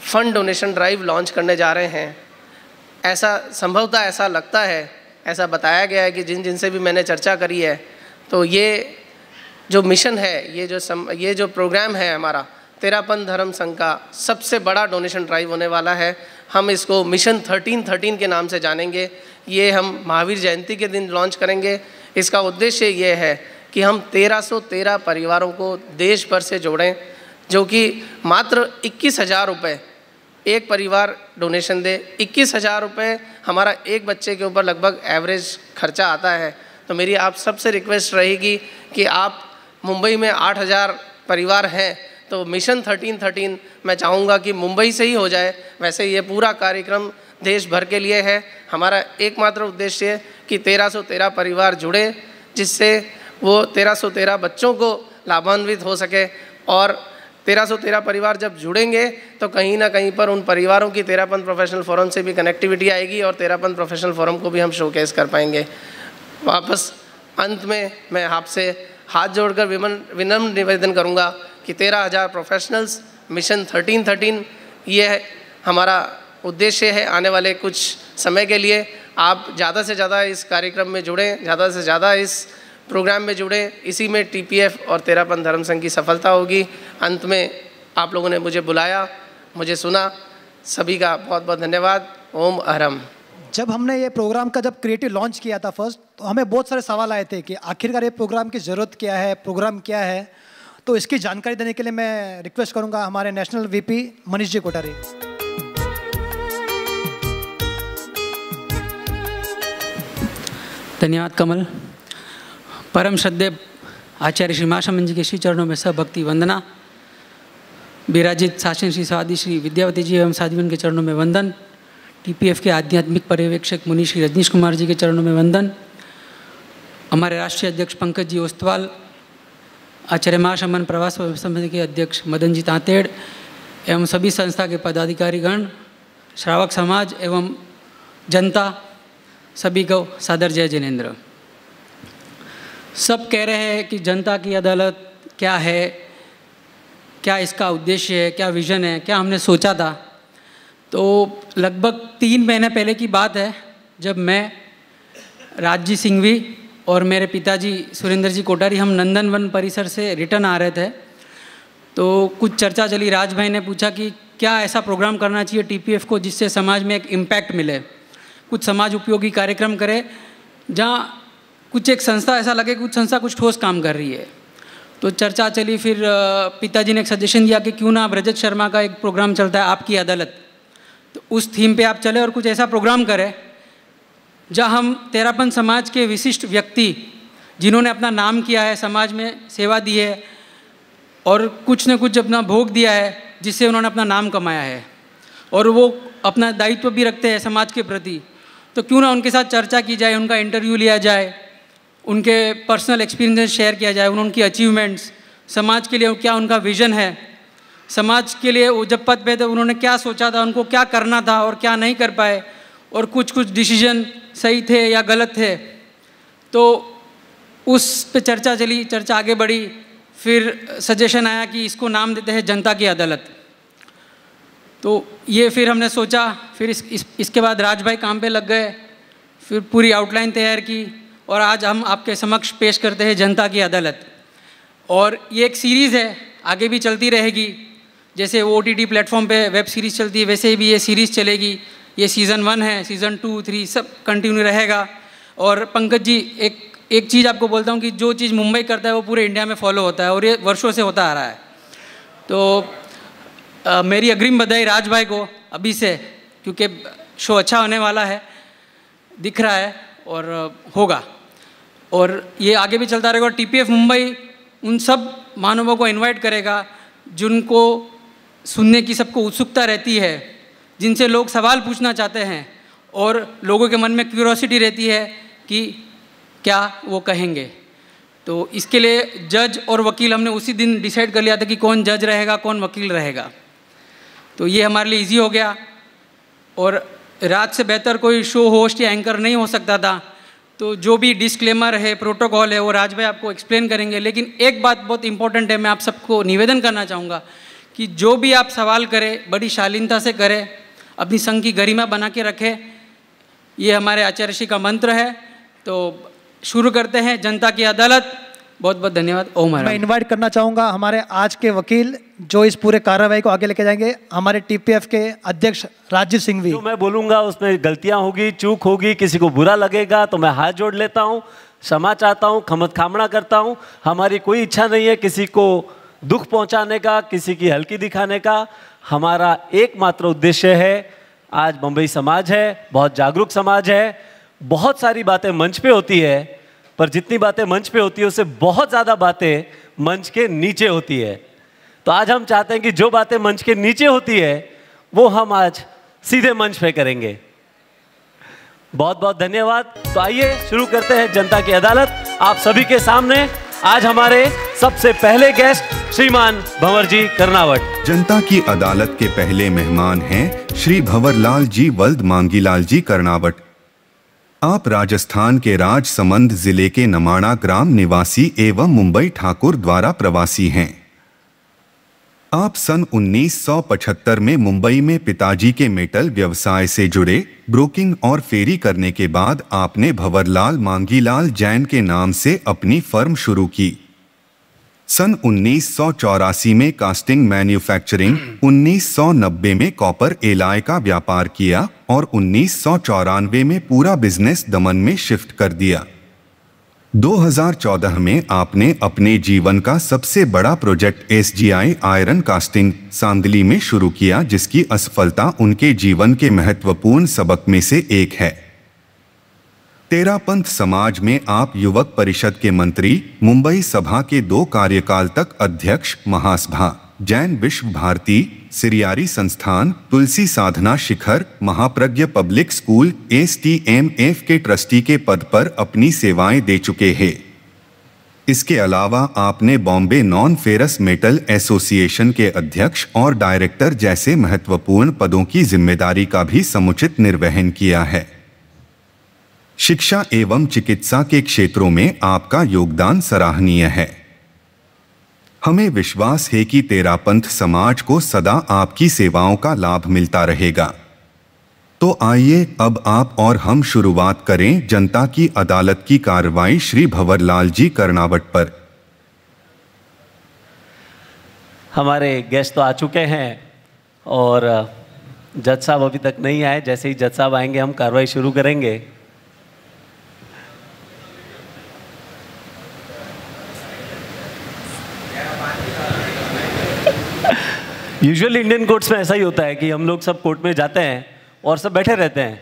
फंड डोनेशन ड्राइव लॉन्च करने जा रहे हैं। ऐसा संभवतः ऐसा लगता है, ऐसा बताया गया है कि जिनसे भी मैंने चर्चा करी है, तो ये जो मिशन है, ये जो प्रोग्राम है हमारा तेरापन धर्म संघ का सबसे बड़ा डोनेशन ड्राइव होने वाला है। हम इसको मिशन 1313 के नाम से जानेंगे। ये हम महावीर जयंती के दिन लॉन्च करेंगे। इसका उद्देश्य ये है कि हम 1313 परिवारों को देश भर से जोड़ें, जो कि मात्र 21,000 रुपये एक परिवार डोनेशन दे। 21,000 रुपये हमारा एक बच्चे के ऊपर लगभग एवरेज खर्चा आता है। तो मेरी आप सबसे रिक्वेस्ट रहेगी कि आप मुंबई में 8,000 परिवार हैं, तो मिशन 1313 मैं चाहूँगा कि मुंबई से ही हो जाए। वैसे ये पूरा कार्यक्रम देश भर के लिए है। हमारा एकमात्र उद्देश्य कि 1313 परिवार जुड़े, जिससे वो 1313 बच्चों को लाभान्वित हो सके। और 1313 परिवार जब जुड़ेंगे तो कहीं ना कहीं पर उन परिवारों की तेरापन प्रोफेशनल फोरम से भी कनेक्टिविटी आएगी, और तेरापन प्रोफेशनल फोरम को भी हम शोकेस कर पाएंगे। वापस अंत में मैं आपसे हाथ जोड़कर विनम्र निवेदन करूंगा कि 13,000 प्रोफेशनल्स, मिशन 1313, ये हमारा उद्देश्य है। आने वाले कुछ समय के लिए आप ज़्यादा से ज़्यादा इस कार्यक्रम में जुड़ें, ज़्यादा से ज़्यादा इस प्रोग्राम में जुड़ें। इसी में टीपीएफ और तेरापन धर्म संघ की सफलता होगी। अंत में आप लोगों ने मुझे बुलाया, मुझे सुना, सभी का बहुत बहुत धन्यवाद। ओम अहरम। जब हमने ये प्रोग्राम का जब क्रिएटिव लॉन्च किया था फर्स्ट, तो हमें बहुत सारे सवाल आए थे कि आखिरकार ये प्रोग्राम की ज़रूरत क्या है, प्रोग्राम क्या है। तो इसकी जानकारी देने के लिए मैं रिक्वेस्ट करूंगा हमारे नेशनल वीपी मनीष जी कोठारी। धन्यवाद कमल। परम श्रद्धेय आचार्य श्री महासमन जी के श्री चरणों में सब भक्ति वंदना। विराजित शासन श्री स्वादी श्री विद्यावती जी एवं साध्वीवन के चरणों में वंदन। टीपीएफ के आध्यात्मिक पर्यवेक्षक मुनि श्री रजनीश कुमार जी के चरणों में वंदन। हमारे राष्ट्रीय अध्यक्ष पंकज जी ओस्तवाल, आचार्य महासमन प्रवास समिति के अध्यक्ष मदन जी तांतेड़ एवं सभी संस्था के पदाधिकारीगण, श्रावक समाज एवं जनता, सभी को सादर जय जिनेंद्र। सब कह रहे हैं कि जनता की अदालत क्या है, क्या इसका उद्देश्य है, क्या विज़न है, क्या हमने सोचा था। तो लगभग 3 महीने पहले की बात है, जब मैं, राजजी सिंघवी और मेरे पिताजी सुरेंद्र जी कोठारी, हम नंदनवन परिसर से रिटर्न आ रहे थे। तो कुछ चर्चा चली। राज भाई ने पूछा कि क्या ऐसा प्रोग्राम करना चाहिए टीपीएफ को जिससे समाज में एक इम्पैक्ट मिले, कुछ समाज उपयोगी कार्यक्रम करे, जहाँ कुछ एक संस्था ऐसा लगे कुछ संस्था कुछ ठोस काम कर रही है। तो चर्चा चली। फिर पिताजी ने एक सजेशन दिया कि क्यों ना रजत शर्मा का एक प्रोग्राम चलता है आपकी अदालत, तो उस थीम पे आप चले और कुछ ऐसा प्रोग्राम करें जहाँ हम तेरापन समाज के विशिष्ट व्यक्ति जिन्होंने अपना नाम किया है, समाज में सेवा दी है और कुछ न कुछ अपना भोग दिया है जिससे उन्होंने अपना नाम कमाया है, और वो अपना दायित्व भी रखते हैं समाज के प्रति, तो क्यों ना उनके साथ चर्चा की जाए, उनका इंटरव्यू लिया जाए, उनके पर्सनल एक्सपीरियंसेस शेयर किया जाए, उनकी अचीवमेंट्स, समाज के लिए क्या उनका विज़न है, समाज के लिए वो जब पद पे थे उन्होंने क्या सोचा था, उनको क्या करना था और क्या नहीं कर पाए, और कुछ डिसीजन सही थे या गलत थे। तो उस पे चर्चा चली, चर्चा आगे बढ़ी। फिर सजेशन आया कि इसको नाम देते हैं जनता की अदालत। तो ये फिर हमने सोचा। फिर इसके बाद राज भाई काम पे लग गए, फिर पूरी आउटलाइन तैयार की, और आज हम आपके समक्ष पेश करते हैं जनता की अदालत। और ये एक सीरीज़ है, आगे भी चलती रहेगी। जैसे OTT प्लेटफॉर्म पे वेब सीरीज़ चलती है, वैसे भी ये सीरीज़ चलेगी। ये सीज़न 1 है, सीज़न 2, 3 सब कंटिन्यू रहेगा। और पंकज जी, एक चीज़ आपको बोलता हूँ कि जो चीज़ मुंबई करता है वो पूरे इंडिया में फॉलो होता है, और ये वर्षों से होता आ रहा है। तो मेरी अग्रिम बधाई राज भाई को अभी से, क्योंकि शो अच्छा होने वाला है, दिख रहा है और होगा, और ये आगे भी चलता रहेगा। टीपीएफ मुंबई उन सब मानवों को इनवाइट करेगा जिनको सुनने की सबको उत्सुकता रहती है, जिनसे लोग सवाल पूछना चाहते हैं, और लोगों के मन में क्यूरोसिटी रहती है कि क्या वो कहेंगे। तो इसके लिए जज और वकील हमने उसी दिन डिसाइड कर लिया था कि कौन जज रहेगा, कौन वकील रहेगा। तो ये हमारे लिए इजी हो गया। और राज से बेहतर कोई शो होस्ट या एंकर नहीं हो सकता था। तो जो भी डिस्क्लेमर है, प्रोटोकॉल है, वो राज भाई आपको एक्सप्लेन करेंगे। लेकिन एक बात बहुत इंपॉर्टेंट है, मैं आप सबको निवेदन करना चाहूँगा कि जो भी आप सवाल करें बड़ी शालीनता से करें, अपनी संघ की गरिमा बना के रखें। ये हमारे आचार्य श्री का मंत्र है। तो शुरू करते हैं जनता की अदालत। बहुत बहुत धन्यवाद। ओम हर। मैं इनवाइट करना चाहूँगा हमारे आज के वकील जो इस पूरे कार्रवाई को आगे लेके जाएंगे, हमारे टीपीएफ के अध्यक्ष राजीव सिंघवी। जो मैं बोलूँगा उसमें गलतियाँ होगी, चूक होगी, किसी को बुरा लगेगा तो मैं हाथ जोड़ लेता हूँ, क्षमा चाहता हूँ, खमत खामना करता हूँ। हमारी कोई इच्छा नहीं है किसी को दुख पहुँचाने का, किसी की हल्की दिखाने का। हमारा एकमात्र उद्देश्य है, आज मुंबई समाज है, बहुत जागरूक समाज है। बहुत सारी बातें मंच पे होती है, पर जितनी बातें मंच पे होती है उससे बहुत ज़्यादा बातें मंच के नीचे होती है। तो आज हम चाहते हैं कि जो बातें मंच के नीचे होती है वो हम आज सीधे मंच पे करेंगे। बहुत बहुत धन्यवाद। तो आइए शुरू करते हैं जनता की अदालत। आप सभी के सामने आज हमारे सबसे पहले गेस्ट श्रीमान भंवर जी कर्नावट। जनता की अदालत के पहले मेहमान हैं श्री भंवरलाल जी वल्द मांगीलाल जी कर्नावट। आप राजस्थान के राजसमंद जिले के नमाणा ग्राम निवासी एवं मुंबई ठाकुर द्वारा प्रवासी हैं। आप सन 1975 में मुंबई में पिताजी के मेटल व्यवसाय से जुड़े। ब्रोकिंग और फेरी करने के बाद आपने भंवरलाल मांगीलाल जैन के नाम से अपनी फर्म शुरू की। सन 1984 में कास्टिंग मैन्युफैक्चरिंग, 1990 में कॉपर एलाय का व्यापार किया और 1994 में पूरा बिजनेस दमन में शिफ्ट कर दिया। 2014 में आपने अपने जीवन का सबसे बड़ा project SGI iron casting Sangli में शुरू किया, जिसकी असफलता उनके जीवन के महत्वपूर्ण सबक में से एक है। तेरापंथ समाज में आप युवक परिषद के मंत्री, मुंबई सभा के 2 कार्यकाल तक अध्यक्ष, महासभा, जैन विश्व भारती, सिरियारी संस्थान, तुलसी साधना शिखर, महाप्रज्ञ पब्लिक स्कूल STMF के ट्रस्टी के पद पर अपनी सेवाएं दे चुके हैं। इसके अलावा आपने Bombay non ferrous metal association के अध्यक्ष और डायरेक्टर जैसे महत्वपूर्ण पदों की जिम्मेदारी का भी समुचित निर्वहन किया है। शिक्षा एवं चिकित्सा के क्षेत्रों में आपका योगदान सराहनीय है। हमें विश्वास है कि तेरापंथ समाज को सदा आपकी सेवाओं का लाभ मिलता रहेगा। तो आइए अब आप और हम शुरुआत करें जनता की अदालत की कार्रवाई श्री भंवरलाल जी कर्नावट पर। हमारे गेस्ट तो आ चुके हैं और जज साहब अभी तक नहीं आए। जैसे ही जज साहब आएंगे हम कार्रवाई शुरू करेंगे। यूजुअली इंडियन कोर्ट्स में ऐसा ही होता है कि हम लोग सब कोर्ट में जाते हैं और सब बैठे रहते हैं।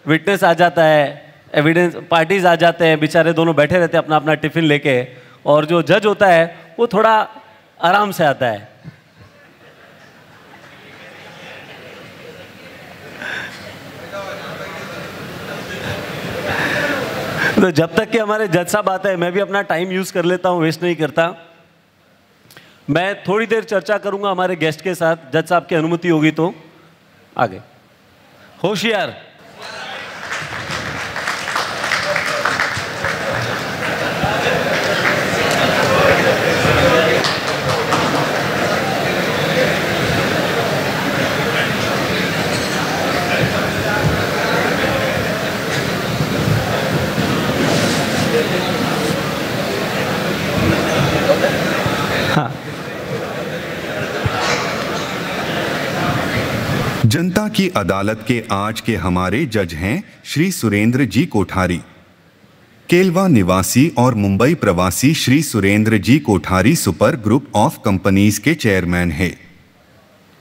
विटनेस आ जाता है, एविडेंस पार्टीज आ जाते हैं, बेचारे दोनों बैठे रहते हैं अपना अपना टिफिन लेके, और जो जज होता है वो थोड़ा आराम से आता है। तो जब तक कि हमारे जज साहब आते हैं मैं भी अपना टाइम यूज कर लेता हूँ, वेस्ट नहीं करता। मैं थोड़ी देर चर्चा करूंगा हमारे गेस्ट के साथ, जज साहब की अनुमति होगी तो आगे। होशियार। जनता की अदालत के आज के हमारे जज हैं श्री सुरेंद्र जी कोठारी। केलवा निवासी और मुंबई प्रवासी Shri Surendra ji Kothari super group of companies के चेयरमैन हैं।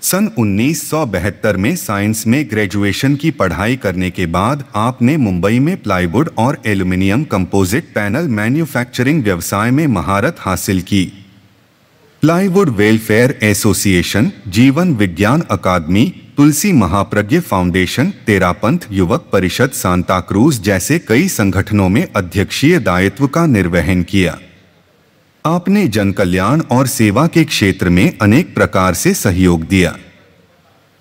सन 1972 में साइंस में ग्रेजुएशन की पढ़ाई करने के बाद आपने मुंबई में प्लाईवुड और एल्यूमिनियम कंपोजिट पैनल मैन्युफैक्चरिंग व्यवसाय में महारत हासिल की। प्लाईवुड वेलफेयर एसोसिएशन, जीवन विज्ञान अकादमी, तुलसी महाप्रज्ञ फाउंडेशन, तेरापंथ युवक परिषद सांता क्रूज जैसे कई संगठनों में अध्यक्षीय दायित्व का निर्वहन किया। आपने जनकल्याण और सेवा के क्षेत्र में अनेक प्रकार से सहयोग दिया।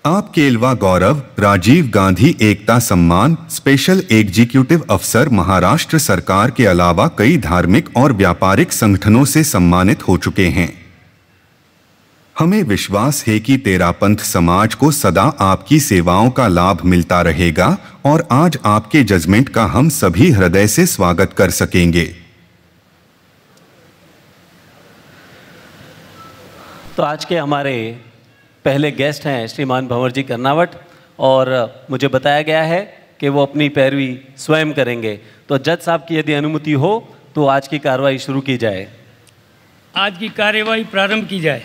आप केलवा गौरव, राजीव गांधी एकता सम्मान, स्पेशल एग्जीक्यूटिव अफसर महाराष्ट्र सरकार के अलावा कई धार्मिक और व्यापारिक संगठनों से सम्मानित हो चुके हैं। हमें विश्वास है कि तेरापंथ समाज को सदा आपकी सेवाओं का लाभ मिलता रहेगा और आज आपके जजमेंट का हम सभी हृदय से स्वागत कर सकेंगे। तो आज के हमारे पहले गेस्ट हैं श्रीमान भंवर जी कर्नावट, और मुझे बताया गया है कि वो अपनी पैरवी स्वयं करेंगे। तो जज साहब की यदि अनुमति हो तो आज की कार्रवाई शुरू की जाए। आज की कार्यवाही प्रारंभ की जाए।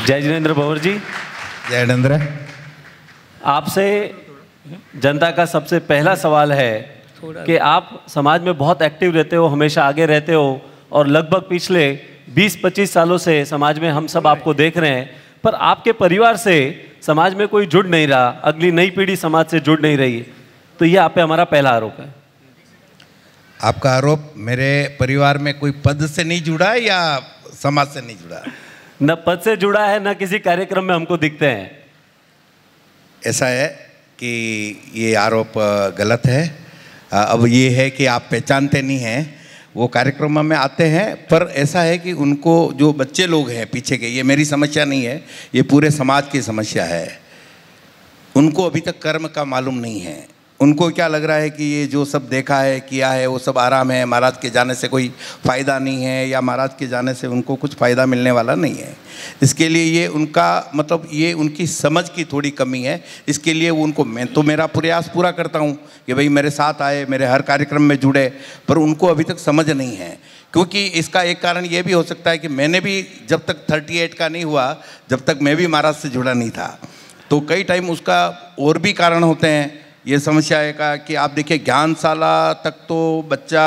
जय जिनेंद्र भंवर जी। जय जिनेंद्र। आपसे जनता का सबसे पहला सवाल है कि आप समाज में बहुत एक्टिव रहते हो, हमेशा आगे रहते हो, और लगभग पिछले 20-25 सालों से समाज में हम सब आपको देख रहे हैं, पर आपके परिवार से समाज में कोई जुड़ नहीं रहा, अगली नई पीढ़ी समाज से जुड़ नहीं रही। तो ये आप पे हमारा पहला आरोप है। आपका आरोप मेरे परिवार में कोई पद से नहीं जुड़ा है या समाज से नहीं जुड़ा? न पद से जुड़ा है, न किसी कार्यक्रम में हमको दिखते हैं। ऐसा है कि ये आरोप गलत है। अब ये है कि आप पहचानते नहीं हैं, वो कार्यक्रम में आते हैं, पर ऐसा है कि उनको जो बच्चे लोग हैं पीछे के, ये मेरी समस्या नहीं है, ये पूरे समाज की समस्या है। उनको अभी तक कर्म का मालूम नहीं है। उनको क्या लग रहा है कि ये जो सब देखा है, किया है, वो सब आराम है, महाराज के जाने से कोई फ़ायदा नहीं है, या महाराज के जाने से उनको कुछ फ़ायदा मिलने वाला नहीं है। इसके लिए ये उनका मतलब ये उनकी समझ की थोड़ी कमी है। इसके लिए उनको, मैं तो मेरा प्रयास पूरा करता हूँ कि भाई मेरे साथ आए, मेरे हर कार्यक्रम में जुड़े, पर उनको अभी तक समझ नहीं है। क्योंकि इसका एक कारण ये भी हो सकता है कि मैंने भी जब तक 38 का नहीं हुआ, जब तक मैं भी महाराज से जुड़ा नहीं था, तो कई टाइम उसका और भी कारण होते हैं। ये समस्या है कि आप देखिए, ज्ञानशाला तक तो बच्चा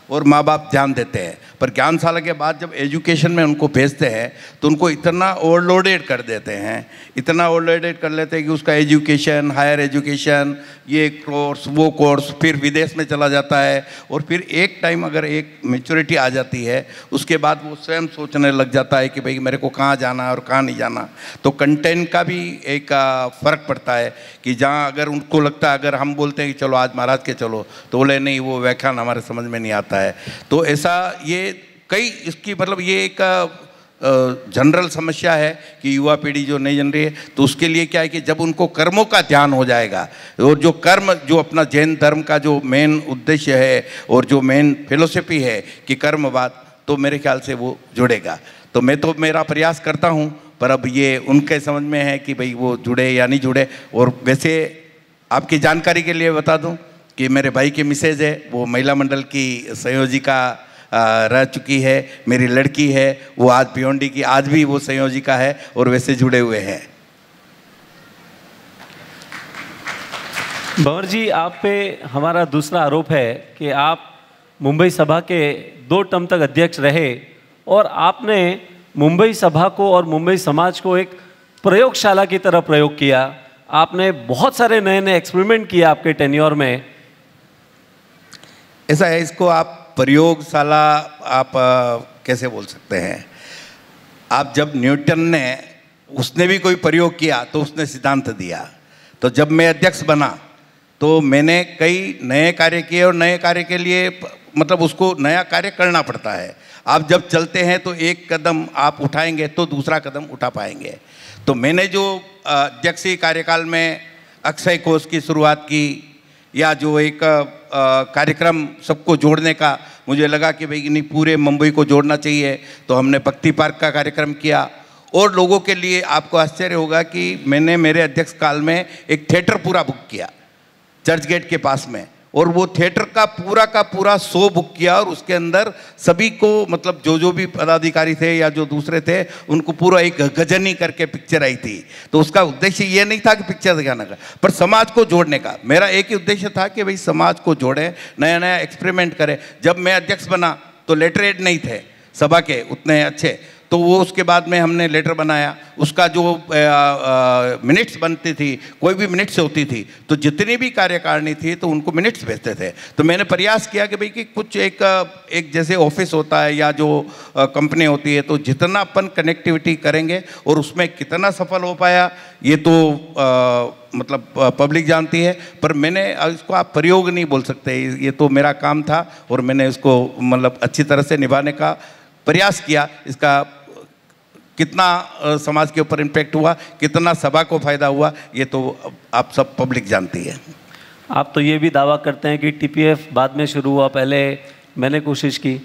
और माँ बाप ध्यान देते हैं, पर ज्ञानशाला के बाद जब एजुकेशन में उनको भेजते हैं तो उनको इतना ओवरलोडेड कर देते हैं, इतना ओवरलोडेड कर लेते हैं कि उसका एजुकेशन, हायर एजुकेशन, ये कोर्स, वो कोर्स, फिर विदेश में चला जाता है, और फिर एक टाइम अगर एक मैच्योरिटी आ जाती है, उसके बाद वो स्वयं सोचने लग जाता है कि भाई मेरे को कहाँ जाना है और कहाँ नहीं जाना। तो कंटेंट का भी एक फ़र्क पड़ता है कि जहाँ अगर उनको लगता है, अगर हम बोलते हैं कि चलो आज महाराज के चलो, तो बोले नहीं, वो व्याख्यान हमारे समझ में नहीं आता है। तो ऐसा ये कई इसकी मतलब ये एक जनरल समस्या है कि युवा पीढ़ी जो नहीं जन रही है, तो उसके लिए क्या है कि जब उनको कर्मों का ध्यान हो जाएगा, और जो कर्म, जो अपना जैन धर्म का जो मेन उद्देश्य है और जो मेन फिलोसफी है कि कर्मवाद, तो मेरे ख्याल से वो जुड़ेगा। तो मैं तो मेरा प्रयास करता हूँ, पर अब ये उनके समझ में है कि भाई वो जुड़े या नहीं जुड़े। और वैसे आपकी जानकारी के लिए बता दूँ कि मेरे भाई की मिसेज है, वो महिला मंडल की संयोजिका रह चुकी है। मेरी लड़की है, वो आज भिवंडी की, आज भी वो संयोजिका है, और वैसे जुड़े हुए हैं। भंवर जी, आप पे हमारा दूसरा आरोप है कि आप मुंबई सभा के 2 टर्म तक अध्यक्ष रहे, और आपने मुंबई सभा को और मुंबई समाज को एक प्रयोगशाला की तरह प्रयोग किया। आपने बहुत सारे नए नए एक्सपेरिमेंट किया आपके टेन्योर में। ऐसा है, इसको आप प्रयोगशाला आप कैसे बोल सकते हैं? आप जब न्यूटन ने, उसने भी कोई प्रयोग किया तो उसने सिद्धांत दिया। तो जब मैं अध्यक्ष बना तो मैंने कई नए कार्य किए, और नए कार्य के लिए मतलब उसको नया कार्य करना पड़ता है। आप जब चलते हैं तो एक कदम आप उठाएंगे तो दूसरा कदम उठा पाएंगे। तो मैंने जो अध्यक्षीय कार्यकाल में अक्षय कोष की शुरुआत की, या जो एक कार्यक्रम सबको जोड़ने का, मुझे लगा कि भाई नहीं, पूरे मुंबई को जोड़ना चाहिए, तो हमने भक्ति पार्क का कार्यक्रम किया। और लोगों के लिए आपको आश्चर्य होगा कि मैंने मेरे अध्यक्ष काल में एक थिएटर पूरा बुक किया चर्च गेट के पास में, और वो थिएटर का पूरा शो बुक किया, और उसके अंदर सभी को मतलब जो भी पदाधिकारी थे या जो दूसरे थे, उनको पूरा एक गजनी करके पिक्चर आई थी। तो उसका उद्देश्य ये नहीं था कि पिक्चर दिखाने का, पर समाज को जोड़ने का। मेरा एक ही उद्देश्य था कि भाई समाज को जोड़ें, नया नया एक्सपेरिमेंट करें। जब मैं अध्यक्ष बना तो लेटरेट नहीं थे सभा के उतने अच्छे, तो वो उसके बाद में हमने लेटर बनाया, उसका जो मिनट्स बनती थी, कोई भी मिनट्स होती थी तो जितनी भी कार्यकारिणी थी तो उनको मिनट्स भेजते थे। तो मैंने प्रयास किया कि भाई कि कुछ एक जैसे ऑफिस होता है या जो कंपनी होती है, तो जितना अपन कनेक्टिविटी करेंगे और उसमें कितना सफल हो पाया ये तो मतलब पब्लिक जानती है, पर मैंने इसको आप प्रयोग नहीं बोल सकते, ये तो मेरा काम था और मैंने इसको मतलब अच्छी तरह से निभाने का प्रयास किया। इसका कितना समाज के ऊपर इम्पैक्ट हुआ, कितना सभा को फायदा हुआ, ये तो आप सब पब्लिक जानती है। आप तो ये भी दावा करते हैं कि टीपीएफ बाद में शुरू हुआ, पहले मैंने कोशिश की।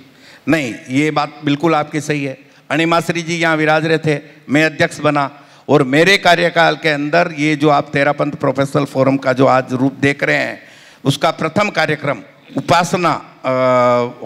नहीं, ये बात बिल्कुल आपकी सही है। अणिमा श्री जी यहाँ विराज रहे थे, मैं अध्यक्ष बना और मेरे कार्यकाल के अंदर ये जो आप तेरापंथ प्रोफेशनल फोरम का जो आज रूप देख रहे हैं, उसका प्रथम कार्यक्रम उपासना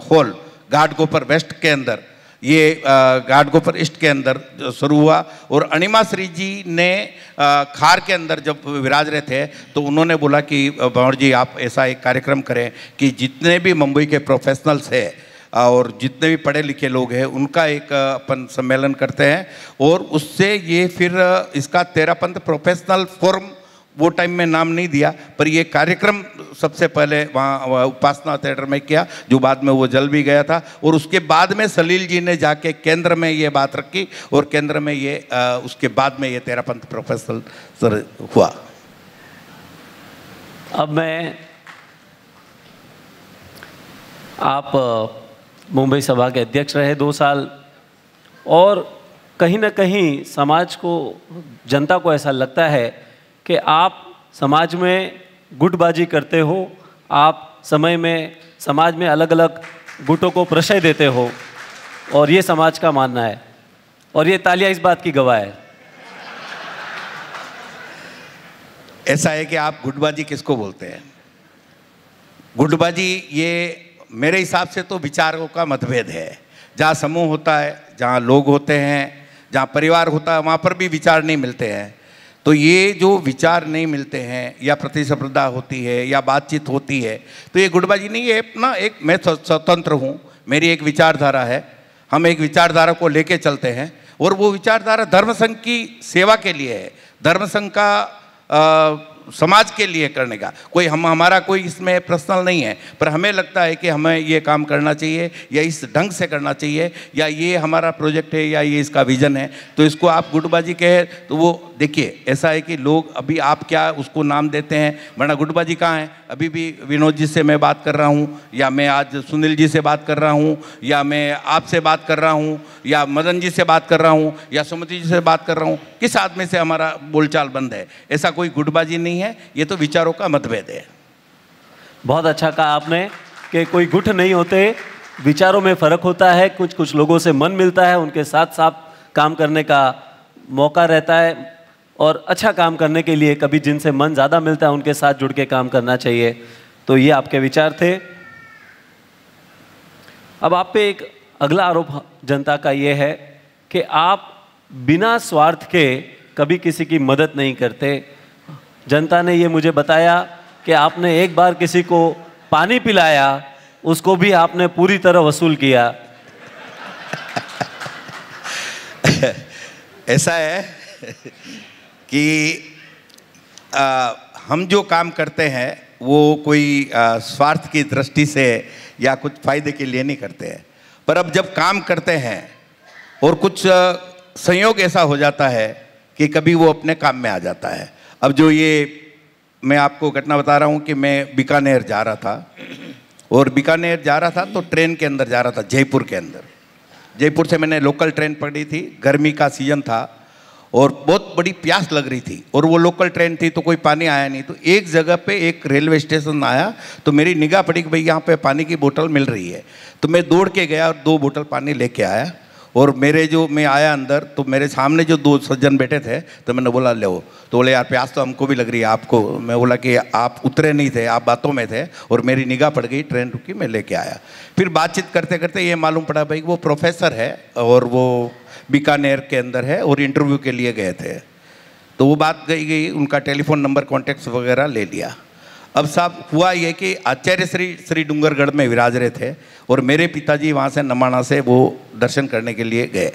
हॉल घाटगोपर वेस्ट के अंदर, ये घाटगोपर ईस्ट के अंदर शुरू हुआ। और अणिमा श्री जी ने खार के अंदर जब विराज रहे थे तो उन्होंने बोला कि भंवर जी आप ऐसा एक कार्यक्रम करें कि जितने भी मुंबई के प्रोफेशनल्स हैं और जितने भी पढ़े लिखे लोग हैं उनका एक अपन सम्मेलन करते हैं, और उससे ये फिर इसका तेरापंथ प्रोफेशनल फोरम वो टाइम में नाम नहीं दिया, पर ये कार्यक्रम सबसे पहले वहाँ उपासना थिएटर में किया, जो बाद में वो जल भी गया था। और उसके बाद में सलील जी ने जाके केंद्र में ये बात रखी और केंद्र में ये उसके बाद में ये तेरापंथ प्रोफेशनल हुआ। अब मैं आप मुंबई सभा के अध्यक्ष रहे 2 साल, और कहीं ना कहीं समाज को, जनता को ऐसा लगता है कि आप समाज में गुटबाजी करते हो, आप समय में समाज में अलग अलग गुटों को प्रश्रय देते हो, और ये समाज का मानना है, और ये तालियां इस बात की गवाह है। ऐसा है कि आप गुटबाजी किसको बोलते हैं? गुटबाजी ये मेरे हिसाब से तो विचारों का मतभेद है। जहाँ समूह होता है, जहाँ लोग होते हैं, जहाँ परिवार होता है, वहाँ पर भी विचार नहीं मिलते हैं। तो ये जो विचार नहीं मिलते हैं या प्रतिस्पर्धा होती है या बातचीत होती है, तो ये गुटबाजी नहीं है ना। एक मैं स्वतंत्र हूँ, मेरी एक विचारधारा है, हम एक विचारधारा को लेके चलते हैं, और वो विचारधारा धर्म संघ की सेवा के लिए है, धर्म संघ का समाज के लिए करने का कोई हमारा कोई इसमें पर्सनल नहीं है। पर हमें लगता है कि हमें ये काम करना चाहिए या इस ढंग से करना चाहिए, या ये हमारा प्रोजेक्ट है या ये इसका विजन है, तो इसको आप गुटबाजी कहे तो वो देखिए ऐसा है कि लोग अभी आप क्या उसको नाम देते हैं, वरना गुटबाजी कहाँ है। अभी भी विनोद जी से मैं बात कर रहा हूँ, या मैं आज सुनील जी से बात कर रहा हूँ, या मैं आपसे बात कर रहा हूँ, या मदन जी से बात कर रहा हूँ, या सुमति जी से बात कर रहा हूँ, किस आदमी से हमारा बोलचाल बंद है। ऐसा कोई गुटबाजी नहीं है, ये तो विचारों का मतभेद है। बहुत अच्छा कहा आपने कि कोई गुट नहीं होते, विचारों में फ़र्क होता है। कुछ लोगों से मन मिलता है, उनके साथ साथ काम करने का मौका रहता है, और अच्छा काम करने के लिए कभी जिनसे मन ज़्यादा मिलता है उनके साथ जुड़ के काम करना चाहिए। तो ये आपके विचार थे। अब आप पे एक अगला आरोप जनता का ये है कि आप बिना स्वार्थ के कभी किसी की मदद नहीं करते। जनता ने ये मुझे बताया कि आपने एक बार किसी को पानी पिलाया, उसको भी आपने पूरी तरह वसूल किया। ऐसा है कि हम जो काम करते हैं वो कोई स्वार्थ की दृष्टि से या कुछ फायदे के लिए नहीं करते हैं, पर अब जब काम करते हैं और कुछ संयोग ऐसा हो जाता है कि कभी वो अपने काम में आ जाता है। अब जो ये मैं आपको घटना बता रहा हूँ कि मैं बीकानेर जा रहा था, और बीकानेर जा रहा था तो ट्रेन के अंदर जा रहा था, जयपुर के अंदर। जयपुर से मैंने लोकल ट्रेन पकड़ी थी, गर्मी का सीज़न था और बहुत बड़ी प्यास लग रही थी, और वो लोकल ट्रेन थी तो कोई पानी आया नहीं। तो एक जगह पे एक रेलवे स्टेशन आया तो मेरी निगाह पड़ी कि भाई यहाँ पे पानी की बोतल मिल रही है। तो मैं दौड़ के गया और 2 बोतल पानी लेके आया, और मैं आया अंदर तो मेरे सामने जो 2 सज्जन बैठे थे, तो मैंने बोला ले वो, तो बोले यार प्यास तो हमको भी लग रही है आपको। मैं बोला कि आप उतरे नहीं थे, आप बातों में थे, और मेरी निगाह पड़ गई, ट्रेन रुकी, मैं लेके आया। फिर बातचीत करते करते ये मालूम पड़ा भाई वो प्रोफेसर है और वो बीकानेर के अंदर है और इंटरव्यू के लिए गए थे। तो वो बात गई, उनका टेलीफोन नंबर कॉन्टेक्ट्स वगैरह ले लिया। अब साहब हुआ ये कि आचार्य श्री डूंगरगढ़ में विराज रहे थे, और मेरे पिताजी वहाँ से नमाना से वो दर्शन करने के लिए गए,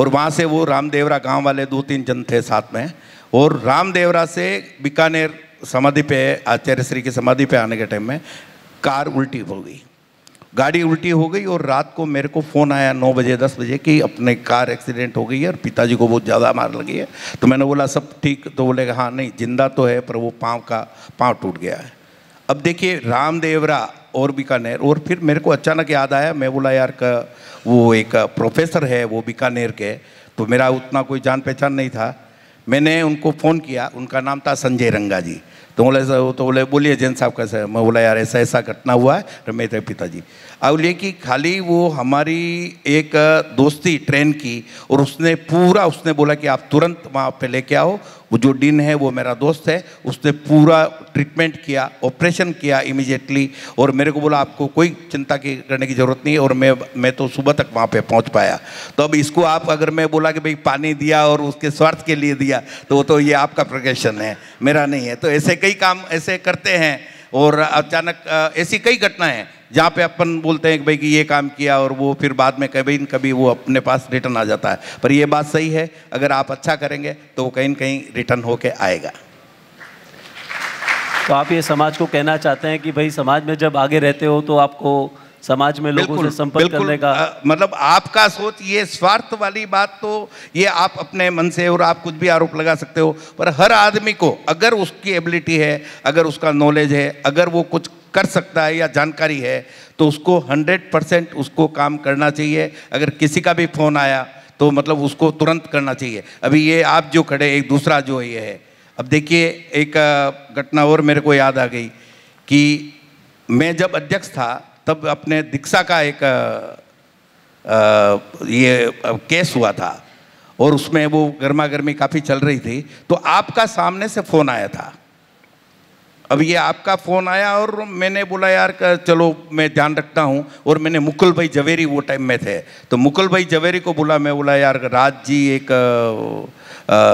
और वहाँ से वो रामदेवरा गांव वाले 2-3 जन थे साथ में, और रामदेवरा से बीकानेर समाधि पे, आचार्य श्री की समाधि पे आने के टाइम में कार उल्टी हो गई, गाड़ी उल्टी हो गई। और रात को मेरे को फ़ोन आया 9 बजे 10 बजे कि अपने कार एक्सीडेंट हो गई है और पिताजी को बहुत ज़्यादा मार लगी है। तो मैंने बोला सब ठीक? तो बोले हाँ नहीं, जिंदा तो है पर वो पाँव टूट गया है। अब देखिए रामदेवरा और बीकानेर, और फिर मेरे को अचानक याद आया, मैं बोला यार का वो एक प्रोफेसर है वो बीकानेर के, तो मेरा उतना कोई जान पहचान नहीं था। मैंने उनको फ़ोन किया, उनका नाम था संजय रंगा जी। तो बोले बोलिए जैन साहब कैसे है? मैं बोला यार ऐसा ऐसा घटना हुआ है रमेश के पिताजी। अब बोलिए कि खाली वो हमारी एक दोस्ती ट्रेन की, और उसने बोला कि आप तुरंत वहाँ पे लेके आओ। वो जो डीन है वो मेरा दोस्त है, उसने पूरा ट्रीटमेंट किया, ऑपरेशन किया इमीडिएटली, और मेरे को बोला आपको कोई चिंता करने की ज़रूरत नहीं है। और मैं तो सुबह तक वहाँ पे पहुँच पाया। तो अब इसको आप अगर मैं बोला कि भाई पानी दिया और उसके स्वार्थ के लिए दिया, तो वो तो ये आपका प्रोफेशन है, मेरा नहीं है। तो ऐसे कई काम ऐसे करते हैं, और अचानक ऐसी कई घटनाएं हैं जहाँ पे अपन बोलते हैं कि भाई कि ये काम किया, और वो फिर बाद में कभी न कभी वो अपने पास रिटर्न आ जाता है। पर ये बात सही है, अगर आप अच्छा करेंगे तो वो कहीं न कहीं रिटर्न होके आएगा। तो आप ये समाज को कहना चाहते हैं कि भाई समाज में जब आगे रहते हो तो आपको समाज में लोगों से संपर्क करने का मतलब आपका सोच, ये स्वार्थ वाली बात तो ये आप अपने मन से और आप कुछ भी आरोप लगा सकते हो, पर हर आदमी को अगर उसकी एबिलिटी है, अगर उसका नॉलेज है, अगर वो कुछ कर सकता है या जानकारी है, तो उसको 100% उसको काम करना चाहिए। अगर किसी का भी फ़ोन आया तो मतलब उसको तुरंत करना चाहिए। अभी ये आप जो खड़े, एक दूसरा जो ये है, अब देखिए एक घटना और मेरे को याद आ गई कि मैं जब अध्यक्ष था तब अपने दीक्षा का एक ये केस हुआ था, और उसमें वो गर्मा गर्मी काफ़ी चल रही थी। तो आपका सामने से फ़ोन आया था। अब ये आपका फ़ोन आया और मैंने बोला यार चलो मैं ध्यान रखता हूँ, और मैंने मुकुल भाई जवेरी वो टाइम में थे, तो मुकुल भाई जवेरी को बोला, मैं बोला यार राज जी एक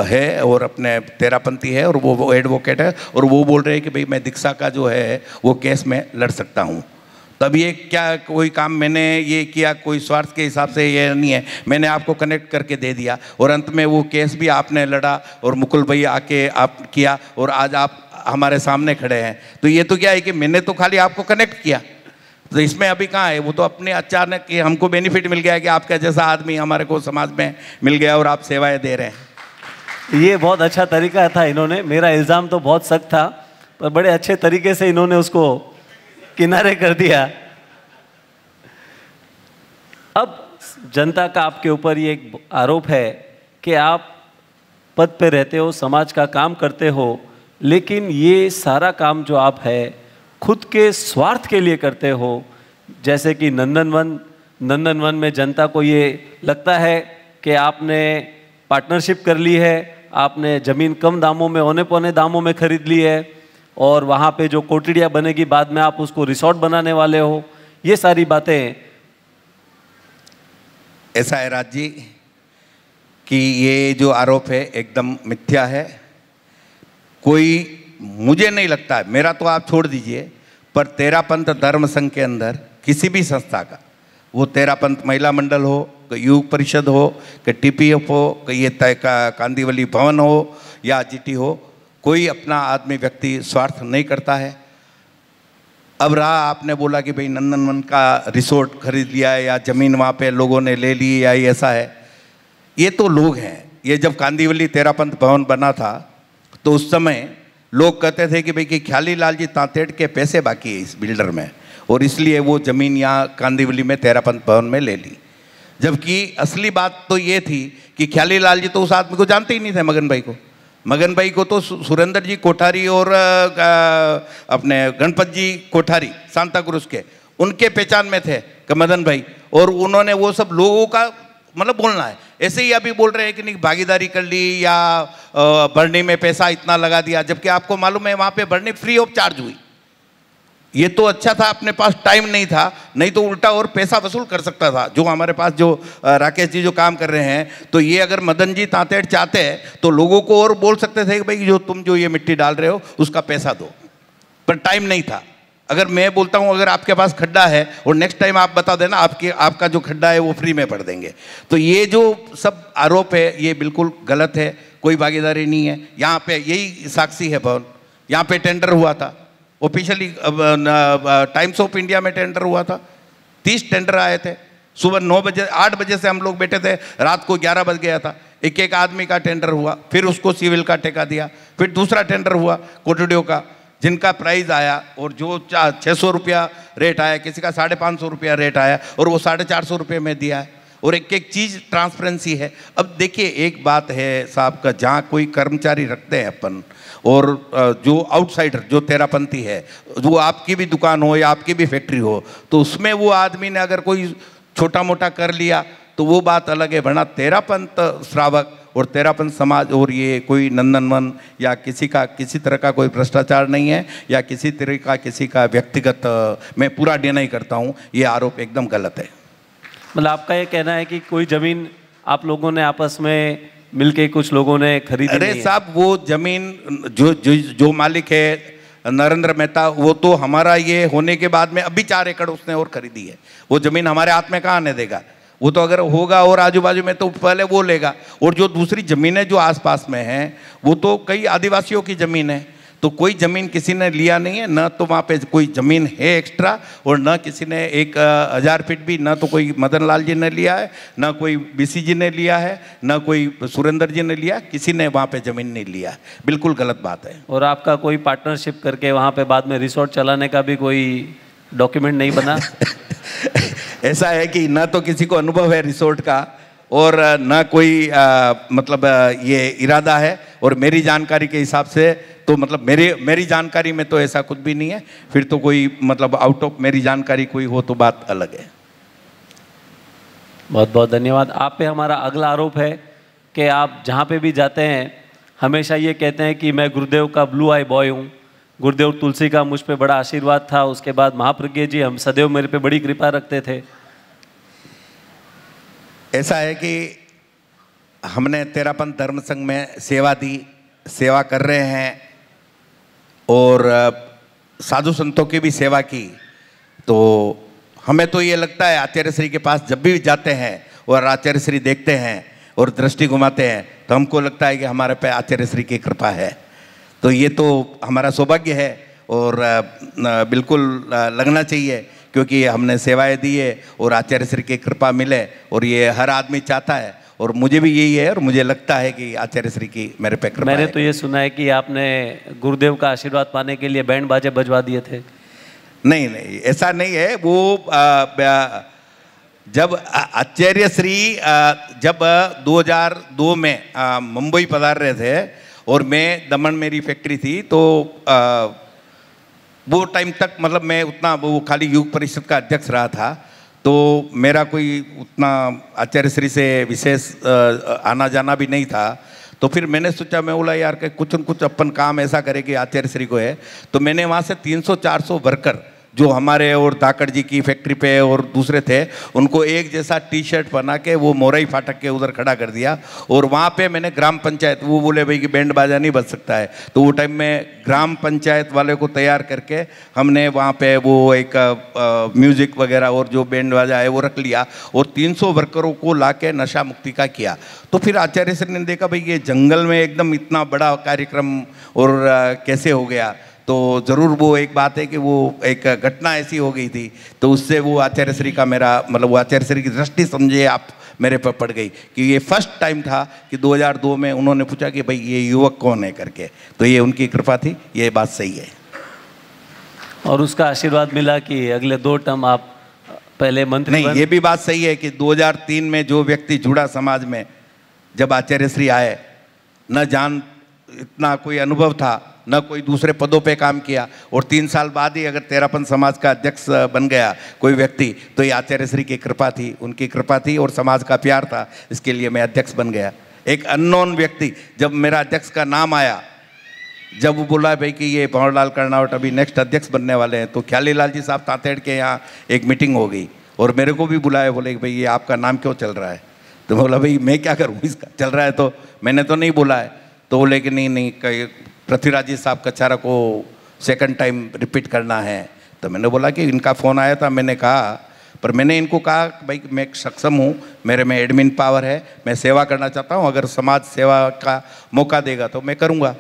है और अपने तेरापंथी है और वो एडवोकेट है, और वो बोल रहे हैं कि भाई मैं दीक्षा का जो है वो केस में लड़ सकता हूँ। तब ये क्या कोई काम मैंने ये किया कोई स्वार्थ के हिसाब से ये नहीं है, मैंने आपको कनेक्ट करके दे दिया, और अंत में वो केस भी आपने लड़ा और मुकुल भाई आके आप किया, और आज आप हमारे सामने खड़े हैं। तो ये तो क्या है कि मैंने तो खाली आपको कनेक्ट किया, तो इसमें अभी कहाँ है? वो तो अपने अचानक हमको बेनिफिट मिल गया कि आपका जैसा आदमी हमारे को समाज में मिल गया और आप सेवाएं दे रहे हैं। ये बहुत अच्छा तरीका था इन्होंने, मेरा इल्ज़ाम तो बहुत सख्त था पर बड़े अच्छे तरीके से इन्होंने उसको किनारे कर दिया। अब जनता का आपके ऊपर ये एक आरोप है कि आप पद पे रहते हो, समाज का काम करते हो, लेकिन ये सारा काम जो आप है खुद के स्वार्थ के लिए करते हो। जैसे कि नंदनवन में जनता को ये लगता है कि आपने पार्टनरशिप कर ली है, आपने ज़मीन कम दामों में, औने पौने दामों में खरीद ली है, और वहाँ पे जो कोठड़ियाँ बनेगी बाद में आप उसको रिसोर्ट बनाने वाले हो। ये सारी बातें ऐसा है राज जी कि ये जो आरोप है एकदम मिथ्या है। कोई मुझे नहीं लगता है, मेरा तो आप छोड़ दीजिए, पर तेरापंथ धर्म संघ के अंदर किसी भी संस्था का, वो तेरापंथ महिला मंडल हो, कि युग परिषद हो, कि टीपीएफ हो, कि ये तय का कांदीवली भवन हो या जीटी हो, कोई अपना आदमी व्यक्ति स्वार्थ नहीं करता है। अब रहा आपने बोला कि भाई नंदनवन का रिसोर्ट खरीद लिया है या ज़मीन वहाँ पे लोगों ने ले ली या ये ऐसा है, ये तो लोग हैं। ये जब कांदीवली तेरापंथ भवन बना था तो उस समय लोग कहते थे कि भाई कि ख्याली लाल जी तांतेड़ के पैसे बाकी है इस बिल्डर में, और इसलिए वो ज़मीन यहाँ कांदीवली में तेरापंथ भवन में ले ली। जबकि असली बात तो ये थी कि ख्याली लाल जी तो उस आदमी को जानते ही नहीं थे, मगन भाई को तो सुरेंद्र जी कोठारी और अपने गणपत जी कोठारी सांता क्रूज के, उनके पहचान में थे कि मदन भाई, और उन्होंने वो सब लोगों का मतलब बोलना है। ऐसे ही अभी बोल रहे हैं कि नहीं भागीदारी कर ली या भरनी में पैसा इतना लगा दिया, जबकि आपको मालूम है वहाँ पे भरनी फ्री ऑफ चार्ज हुई। ये तो अच्छा था अपने पास टाइम नहीं था, नहीं तो उल्टा और पैसा वसूल कर सकता था। जो हमारे पास जो राकेश जी जो काम कर रहे हैं, तो ये अगर मदन जी तांतेड़ चाहते हैं तो लोगों को और बोल सकते थे कि भाई जो तुम जो ये मिट्टी डाल रहे हो उसका पैसा दो, पर टाइम नहीं था। अगर मैं बोलता हूँ अगर आपके पास खड्डा है और नेक्स्ट टाइम आप बता देना आपका जो खड्डा है वो फ्री में भर देंगे। तो ये जो सब आरोप है ये बिल्कुल गलत है, कोई भागीदारी नहीं है। यहाँ पे यही साक्षी है भवन, यहाँ पे टेंडर हुआ था ऑफिशियली, टाइम्स ऑफ इंडिया में टेंडर हुआ था, 30 टेंडर आए थे। सुबह 9 बजे 8 बजे से हम लोग बैठे थे, रात को 11 बज गया था। एक आदमी का टेंडर हुआ, फिर उसको सिविल का ठेका दिया, फिर दूसरा टेंडर हुआ कोटडियो का, जिनका प्राइस आया और जो 600 रुपया रेट आया, किसी का 550 रुपया रेट आया और वो 450 रुपये में दिया है। और एक चीज़ ट्रांसपेरेंसी है। अब देखिए एक बात है साहब का, जहाँ कोई कर्मचारी रखते हैं अपन और जो आउटसाइडर जो तेरापंथी है, वो आपकी भी दुकान हो या आपकी भी फैक्ट्री हो, तो उसमें वो आदमी ने अगर कोई छोटा मोटा कर लिया तो वो बात अलग है। वरना तेरापंथ श्रावक और तेरापंथ समाज और ये कोई नंदनवन या किसी तरह का कोई भ्रष्टाचार नहीं है या किसी तरह का किसी का व्यक्तिगत, मैं पूरा डिनाई करता हूँ, ये आरोप एकदम गलत है। मतलब आपका ये कहना है कि कोई ज़मीन आप लोगों ने आपस में मिलके कुछ लोगों ने खरीदी? अरे साहब वो ज़मीन जो मालिक है नरेंद्र मेहता, वो तो हमारा ये होने के बाद में अभी 4 एकड़ उसने और खरीदी है। वो ज़मीन हमारे हाथ में कहाँ आने देगा? वो तो अगर होगा और आजू बाजू में तो पहले वो लेगा। और जो दूसरी ज़मीनें जो आसपास में हैं वो तो कई आदिवासियों की ज़मीन है, तो कोई ज़मीन किसी ने लिया नहीं है, न तो वहाँ पे कोई ज़मीन है एक्स्ट्रा और न किसी ने 1000 फीट भी, न तो कोई मदन लाल जी ने लिया है, न कोई बीसी जी ने लिया है, न कोई सुरेंद्र जी ने लिया, किसी ने वहाँ पे ज़मीन नहीं लिया है। बिल्कुल गलत बात है। और आपका कोई पार्टनरशिप करके वहाँ पे बाद में रिसोर्ट चलाने का भी कोई डॉक्यूमेंट नहीं बना? ऐसा है कि न तो किसी को अनुभव है रिसोर्ट का और न कोई मतलब ये इरादा है, और मेरी जानकारी के हिसाब से तो मतलब मेरी जानकारी में तो ऐसा कुछ भी नहीं है। फिर तो कोई मतलब आउट ऑफ मेरी जानकारी कोई हो तो बात अलग है। बहुत बहुत धन्यवाद। आप पे हमारा अगला आरोप है कि आप जहाँ पे भी जाते हैं हमेशा ये कहते हैं कि मैं गुरुदेव का ब्लू आई बॉय हूँ, गुरुदेव तुलसी का मुझ पे बड़ा आशीर्वाद था, उसके बाद महाप्रज्ञ जी हम सदैव मेरे पे बड़ी कृपा रखते थे। ऐसा है कि हमने तेरापंथ धर्म संघ में सेवा दी, सेवा कर रहे हैं और साधु संतों की भी सेवा की। तो हमें तो ये लगता है आचार्य श्री के पास जब भी जाते हैं और आचार्य श्री देखते हैं और दृष्टि घुमाते हैं तो हमको लगता है कि हमारे पे आचार्य श्री की कृपा है। तो ये तो हमारा सौभाग्य है और बिल्कुल लगना चाहिए, क्योंकि हमने सेवाएं दी है और आचार्य श्री की कृपा मिले और ये हर आदमी चाहता है और मुझे भी यही है और मुझे लगता है कि आचार्य श्री की मेरे पे कृपा है। मैंने तो ये सुना है कि आपने गुरुदेव का आशीर्वाद पाने के लिए बैंड बाजे बजवा दिए थे। नहीं नहीं, ऐसा नहीं है। वो जब आचार्य श्री जब 2002 में मुंबई पधार रहे थे और मैं दमन मेरी फैक्ट्री थी, तो वो टाइम तक मतलब मैं उतना वो खाली युग परिषद का अध्यक्ष रहा था, तो मेरा कोई उतना आचार्य श्री से विशेष आना जाना भी नहीं था। तो फिर मैंने सोचा, मैं बोला यार कि कुछ न कुछ अपन काम ऐसा करें कि आचार्य श्री को है। तो मैंने वहाँ से 300-400 वर्कर जो हमारे और धाकड़ जी की फैक्ट्री पे और दूसरे थे, उनको एक जैसा टी शर्ट बना के वो मोरई फाटक के उधर खड़ा कर दिया। और वहाँ पे मैंने ग्राम पंचायत, वो बोले भाई कि बैंड बाजा नहीं बज सकता है, तो वो टाइम में ग्राम पंचायत वाले को तैयार करके हमने वहाँ पे वो एक म्यूज़िक वगैरह और जो बैंड बाजा है वो रख लिया और 300 वर्करों को ला के नशा मुक्ति का किया। तो फिर आचार्य श्री ने देखा भाई ये जंगल में एकदम इतना बड़ा कार्यक्रम और कैसे हो गया। तो ज़रूर वो एक बात है कि वो एक घटना ऐसी हो गई थी, तो उससे वो आचार्य श्री का मेरा मतलब वो आचार्य श्री की दृष्टि समझे आप मेरे पर पड़ गई कि ये फर्स्ट टाइम था कि 2002 में उन्होंने पूछा कि भाई ये युवक कौन है करके, तो ये उनकी कृपा थी। ये बात सही है। और उसका आशीर्वाद मिला कि अगले 2 टर्म आप पहले मंत्री नहीं, ये भी बात सही है कि 2003 में जो व्यक्ति जुड़ा समाज में, जब आचार्य श्री आए, न जान इतना कोई अनुभव था, न कोई दूसरे पदों पे काम किया, और 3 साल बाद ही अगर तेरापंथ समाज का अध्यक्ष बन गया कोई व्यक्ति, तो ये आचार्य श्री की कृपा थी, उनकी कृपा थी और समाज का प्यार था, इसके लिए मैं अध्यक्ष बन गया। एक अननोन व्यक्ति, जब मेरा अध्यक्ष का नाम आया, जब वो बोला भाई कि ये भंवरलाल कर्नावट अभी नेक्स्ट अध्यक्ष बनने वाले हैं, तो ख्याली लाल जी साहब तांतेड़ के यहाँ एक मीटिंग हो गई और मेरे को भी बुलाया, बोले कि भाई ये आपका नाम क्यों चल रहा है। तो मैं बोला भाई मैं क्या करूँ, इसका चल रहा है तो मैंने तो नहीं बोला है। तो बोले कि नहीं, पृथ्वीराज जी साहब कचारा को 2nd टाइम रिपीट करना है, तो मैंने बोला कि इनका फ़ोन आया था, मैंने कहा, पर मैंने इनको कहा भाई मैं एक सक्षम हूँ, मेरे में एडमिन पावर है, मैं सेवा करना चाहता हूँ, अगर समाज सेवा का मौका देगा तो मैं करूँगा।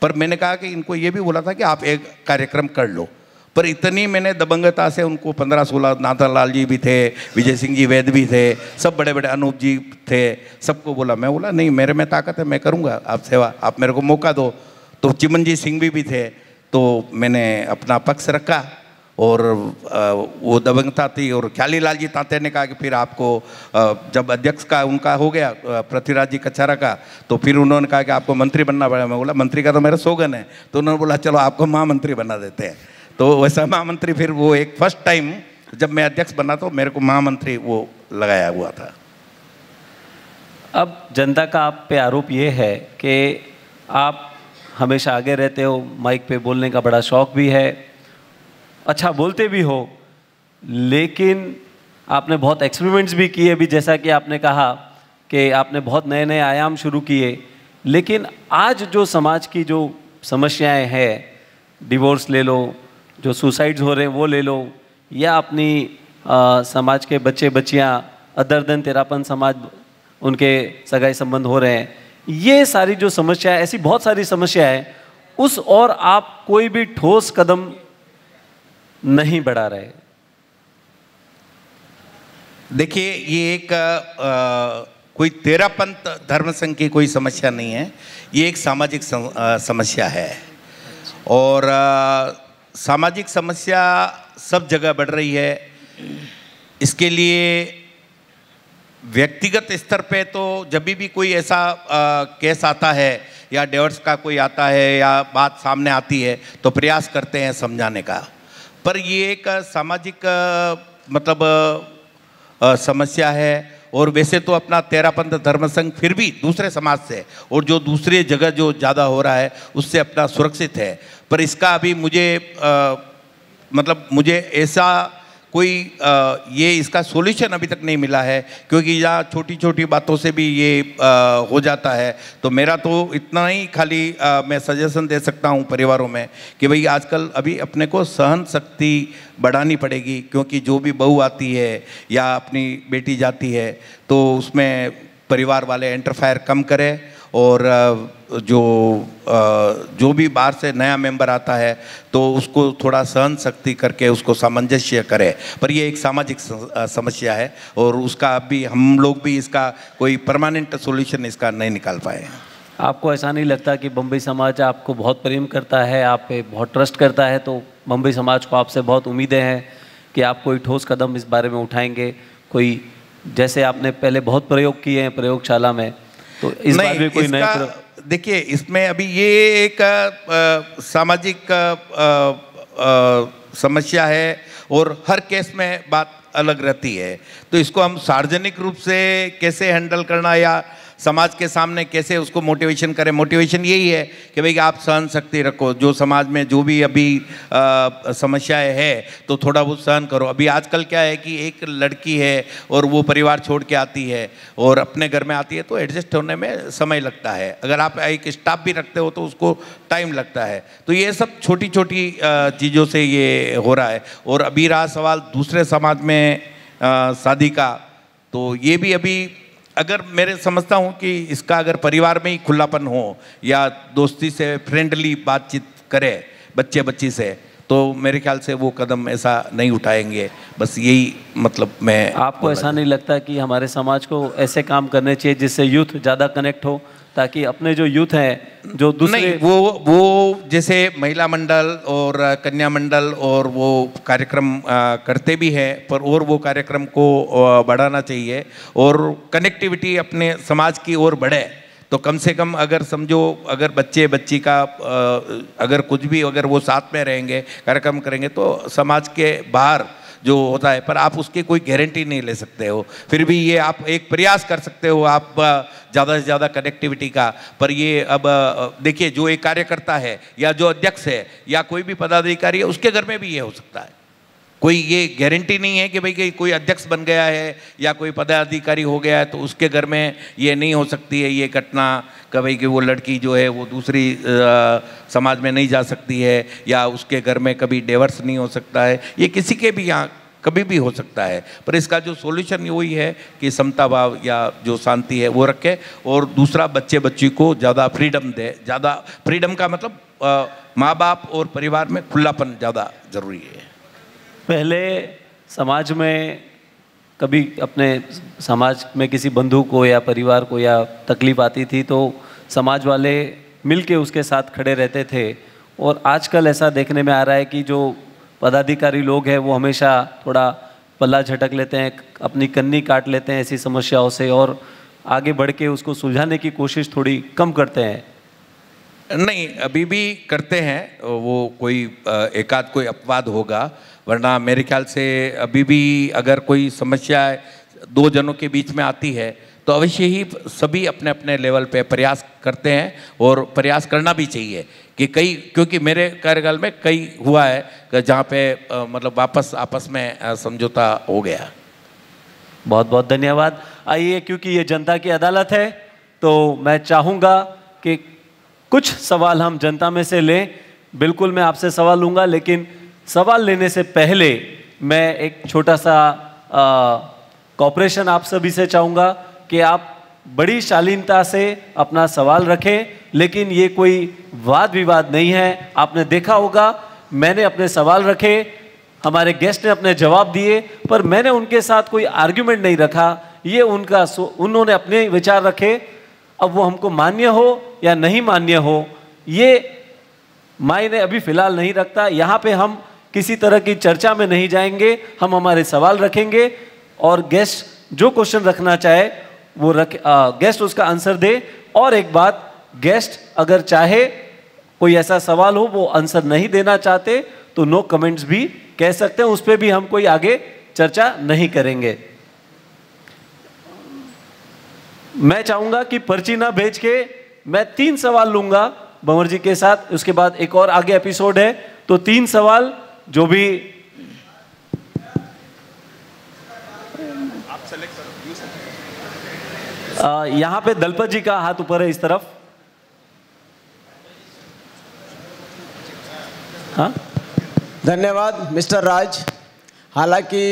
पर मैंने कहा कि इनको ये भी बोला था कि आप एक कार्यक्रम कर लो, पर इतनी मैंने दबंगता से उनको 15-16 नाथन लाल जी भी थे, विजय सिंह जी वैद भी थे, सब बड़े बड़े अनूप जी थे, सबको बोला। मैं बोला नहीं, मेरे में ताकत है, मैं करूँगा, आप सेवा, आप मेरे को मौका दो। तो चिमनजीत सिंह भी थे, तो मैंने अपना पक्ष रखा और वो दबंगता थी। और ख्याली लाल जी तांते ने कहा कि फिर आपको जब अध्यक्ष का उनका हो गया पृथ्वीराज जी कछारा का, तो फिर उन्होंने कहा कि आपको मंत्री बनना पड़ेगा। मैं बोला मंत्री का तो मेरा सोगन है। तो उन्होंने बोला चलो आपको महामंत्री बना देते हैं। तो वैसा महामंत्री फिर वो एक फर्स्ट टाइम जब मैं अध्यक्ष बना तो मेरे को महामंत्री वो लगाया हुआ था। अब जनता का आप पे आरोप ये है कि आप हमेशा आगे रहते हो, माइक पे बोलने का बड़ा शौक भी है, अच्छा बोलते भी हो, लेकिन आपने बहुत एक्सपेरिमेंट्स भी किए भी, जैसा कि आपने कहा कि आपने बहुत नए नए आयाम शुरू किए। लेकिन आज जो समाज की जो समस्याएं हैं, डिवोर्स ले लो, जो सुसाइड्स हो रहे हैं वो ले लो, या अपनी समाज के बच्चे बच्चियां अदर देन तेरापन समाज उनके सगाई संबंध हो रहे हैं, ये सारी जो समस्याएं, ऐसी बहुत सारी समस्याएं, उस और आप कोई भी ठोस कदम नहीं बढ़ा रहे। देखिए ये एक कोई तेरापंथ धर्म संघ की कोई समस्या नहीं है, ये एक सामाजिक समस्या है। और सामाजिक समस्या सब जगह बढ़ रही है। इसके लिए व्यक्तिगत स्तर पे तो जब भी कोई ऐसा केस आता है या डिवोर्स का कोई आता है या बात सामने आती है तो प्रयास करते हैं समझाने का, पर ये एक सामाजिक समस्या है। और वैसे तो अपना तेरापंथ धर्म संघ फिर भी दूसरे समाज से और जो दूसरे जगह जो ज़्यादा हो रहा है उससे अपना सुरक्षित है। पर इसका अभी मुझे ऐसा कोई ये इसका सॉल्यूशन अभी तक नहीं मिला है, क्योंकि यहाँ छोटी छोटी बातों से भी ये हो जाता है। तो मेरा तो इतना ही खाली मैं सजेशन दे सकता हूँ परिवारों में कि भाई आजकल अभी अपने को सहन शक्ति बढ़ानी पड़ेगी, क्योंकि जो भी बहू आती है या अपनी बेटी जाती है तो उसमें परिवार वाले इंटरफेयर कम करें। और जो भी बाहर से नया मेंबर आता है तो उसको थोड़ा सहन शक्ति करके उसको सामंजस्य करे। पर ये एक सामाजिक समस्या है और उसका अभी हम लोग भी इसका कोई परमानेंट सॉल्यूशन इसका नहीं निकाल पाए हैं। आपको ऐसा नहीं लगता कि बम्बई समाज आपको बहुत प्रेम करता है, आप पे बहुत ट्रस्ट करता है, तो बम्बई समाज को आपसे बहुत उम्मीदें हैं कि आप कोई ठोस कदम इस बारे में उठाएंगे? कोई जैसे आपने पहले बहुत प्रयोग किए हैं प्रयोगशाला में, तो इस बार भी कोई नए? देखिए इसमें अभी ये एक सामाजिक समस्या है और हर केस में बात अलग रहती है। तो इसको हम सार्वजनिक रूप से कैसे हैंडल करना या समाज के सामने कैसे उसको मोटिवेशन करें, मोटिवेशन यही है कि भाई आप सहन शक्ति रखो, जो समाज में जो भी अभी समस्याएं है तो थोड़ा बहुत सहन करो। अभी आजकल क्या है कि एक लड़की है और वो परिवार छोड़ के आती है और अपने घर में आती है तो एडजस्ट होने में समय लगता है। अगर आप एक स्टाफ भी रखते हो तो उसको टाइम लगता है। तो ये सब छोटी छोटी चीज़ों से ये हो रहा है। और अभी रहा सवाल दूसरे समाज में शादी का, तो ये भी अभी अगर मेरे समझता हूँ कि इसका अगर परिवार में ही खुलापन हो या दोस्ती से फ्रेंडली बातचीत करे बच्चे बच्ची से, तो मेरे ख्याल से वो कदम ऐसा नहीं उठाएंगे। बस यही मैं आपको ऐसा नहीं लगता कि हमारे समाज को ऐसे काम करने चाहिए जिससे यूथ ज़्यादा कनेक्ट हो, ताकि अपने जो यूथ हैं जो दूसरे नहीं वो जैसे महिला मंडल और कन्या मंडल और वो कार्यक्रम करते भी हैं, पर और वो कार्यक्रम को बढ़ाना चाहिए और कनेक्टिविटी अपने समाज की ओर बढ़े। तो कम से कम अगर समझो अगर बच्चे बच्ची का अगर कुछ भी अगर वो साथ में रहेंगे कार्यक्रम करेंगे तो समाज के बाहर जो होता है, पर आप उसकी कोई गारंटी नहीं ले सकते हो। फिर भी ये आप एक प्रयास कर सकते हो आप ज़्यादा से ज़्यादा कनेक्टिविटी का। पर ये अब देखिए जो एक कार्यकर्ता है या जो अध्यक्ष है या कोई भी पदाधिकारी है उसके घर में भी ये हो सकता है। कोई ये गारंटी नहीं है कि भाई कि कोई अध्यक्ष बन गया है या कोई पदाधिकारी हो गया है तो उसके घर में ये नहीं हो सकती है ये घटना कि भाई कि वो लड़की जो है वो दूसरी समाज में नहीं जा सकती है या उसके घर में कभी डिवोर्स नहीं हो सकता है। ये किसी के भी यहाँ कभी भी हो सकता है, पर इसका जो सॉल्यूशन वही है कि समता भाव या जो शांति है वो रखे और दूसरा बच्चे बच्ची को ज़्यादा फ्रीडम दे। ज़्यादा फ्रीडम का मतलब माँ बाप और परिवार में खुलापन ज़्यादा ज़रूरी है। पहले समाज में कभी अपने समाज में किसी बंधु को या परिवार को या तकलीफ आती थी तो समाज वाले मिल के उसके साथ खड़े रहते थे, और आजकल ऐसा देखने में आ रहा है कि जो पदाधिकारी लोग हैं वो हमेशा थोड़ा पल्ला झटक लेते हैं, अपनी कन्नी काट लेते हैं ऐसी समस्याओं से और आगे बढ़ के उसको सुलझाने की कोशिश थोड़ी कम करते हैं। नहीं, अभी भी करते हैं, वो कोई एकाध कोई अपवाद होगा, वरना मेरे ख्याल से अभी भी अगर कोई समस्या दो जनों के बीच में आती है तो अवश्य ही सभी अपने अपने लेवल पे प्रयास करते हैं और प्रयास करना भी चाहिए कि कई, क्योंकि मेरे कार्यकाल में कई हुआ है कि जहाँ पे मतलब वापस आपस में समझौता हो गया। बहुत बहुत धन्यवाद। आइए, क्योंकि ये जनता की अदालत है तो मैं चाहूँगा कि कुछ सवाल हम जनता में से लें। बिल्कुल मैं आपसे सवाल लूँगा, लेकिन सवाल लेने से पहले मैं एक छोटा सा कॉपरेशन आप सभी से चाहूँगा कि आप बड़ी शालीनता से अपना सवाल रखें, लेकिन ये कोई वाद विवाद नहीं है। आपने देखा होगा मैंने अपने सवाल रखे, हमारे गेस्ट ने अपने जवाब दिए, पर मैंने उनके साथ कोई आर्ग्यूमेंट नहीं रखा। ये उन्होंने अपने विचार रखे, अब वो हमको मान्य हो या नहीं मान्य हो ये मायने अभी फिलहाल नहीं रखता। यहाँ पे हम किसी तरह की चर्चा में नहीं जाएंगे, हम हमारे सवाल रखेंगे और गेस्ट जो क्वेश्चन रखना चाहे वो गेस्ट उसका आंसर दे। और एक बात, गेस्ट अगर चाहे कोई ऐसा सवाल हो वो आंसर नहीं देना चाहते तो नो कमेंट्स भी कह सकते हैं, उस पर भी हम कोई आगे चर्चा नहीं करेंगे। मैं चाहूंगा कि पर्ची ना भेज के मैं 3 सवाल लूंगा भंवर जी के साथ, उसके बाद एक और आगे एपिसोड है तो 3 सवाल जो भी आप सेलेक्ट करो। यहाँ पे दलपत जी का हाथ ऊपर है इस तरफ। हाँ, धन्यवाद मिस्टर राज। हालांकि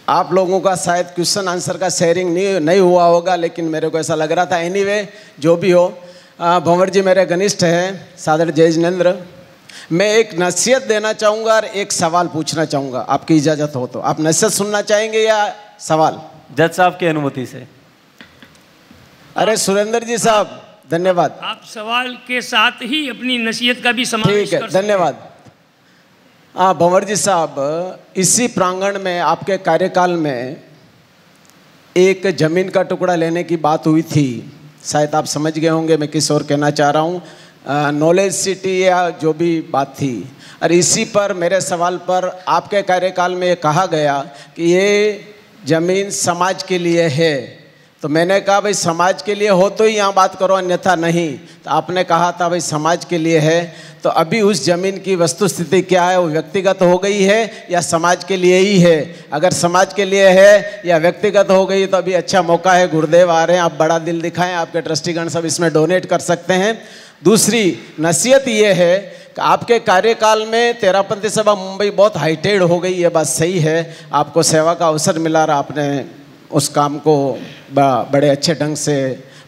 आप लोगों का शायद क्वेश्चन आंसर का शेयरिंग नहीं हुआ होगा, लेकिन मेरे को ऐसा लग रहा था। एनीवे जो भी हो, भंवर जी मेरे घनिष्ठ हैं, सादर जय जिनेंद्र। मैं एक नसीहत देना चाहूँगा और एक सवाल पूछना चाहूँगा, आपकी इजाज़त हो तो। आप नसीहत सुनना चाहेंगे या सवाल? जज साहब की अनुमति से। अरे सुरेंद्र जी साहब धन्यवाद। आप सवाल के साथ ही अपनी नसीहत का भी समावेश ठीक है, धन्यवाद। हाँ भंवर जी साहब, इसी प्रांगण में आपके कार्यकाल में एक ज़मीन का टुकड़ा लेने की बात हुई थी, शायद आप समझ गए होंगे मैं किस ओर कहना चाह रहा हूँ। नॉलेज सिटी या जो भी बात थी, और इसी पर मेरे सवाल पर आपके कार्यकाल में कहा गया कि ये ज़मीन समाज के लिए है। तो मैंने कहा भाई समाज के लिए हो तो ही यहाँ बात करो, अन्यथा नहीं। तो आपने कहा था भाई समाज के लिए है। तो अभी उस ज़मीन की वस्तुस्थिति क्या है? वो व्यक्तिगत हो गई है या समाज के लिए ही है? अगर समाज के लिए है या व्यक्तिगत हो गई तो अभी अच्छा मौका है, गुरुदेव आ रहे हैं, आप बड़ा दिल दिखाएं, आपके ट्रस्टीगण सब इसमें डोनेट कर सकते हैं। दूसरी नसीहत ये है कि आपके कार्यकाल में तेरापंथी सभा मुंबई बहुत हाईटेड हो गई, ये बात सही है। आपको सेवा का अवसर मिला और आपने उस काम को बड़े अच्छे ढंग से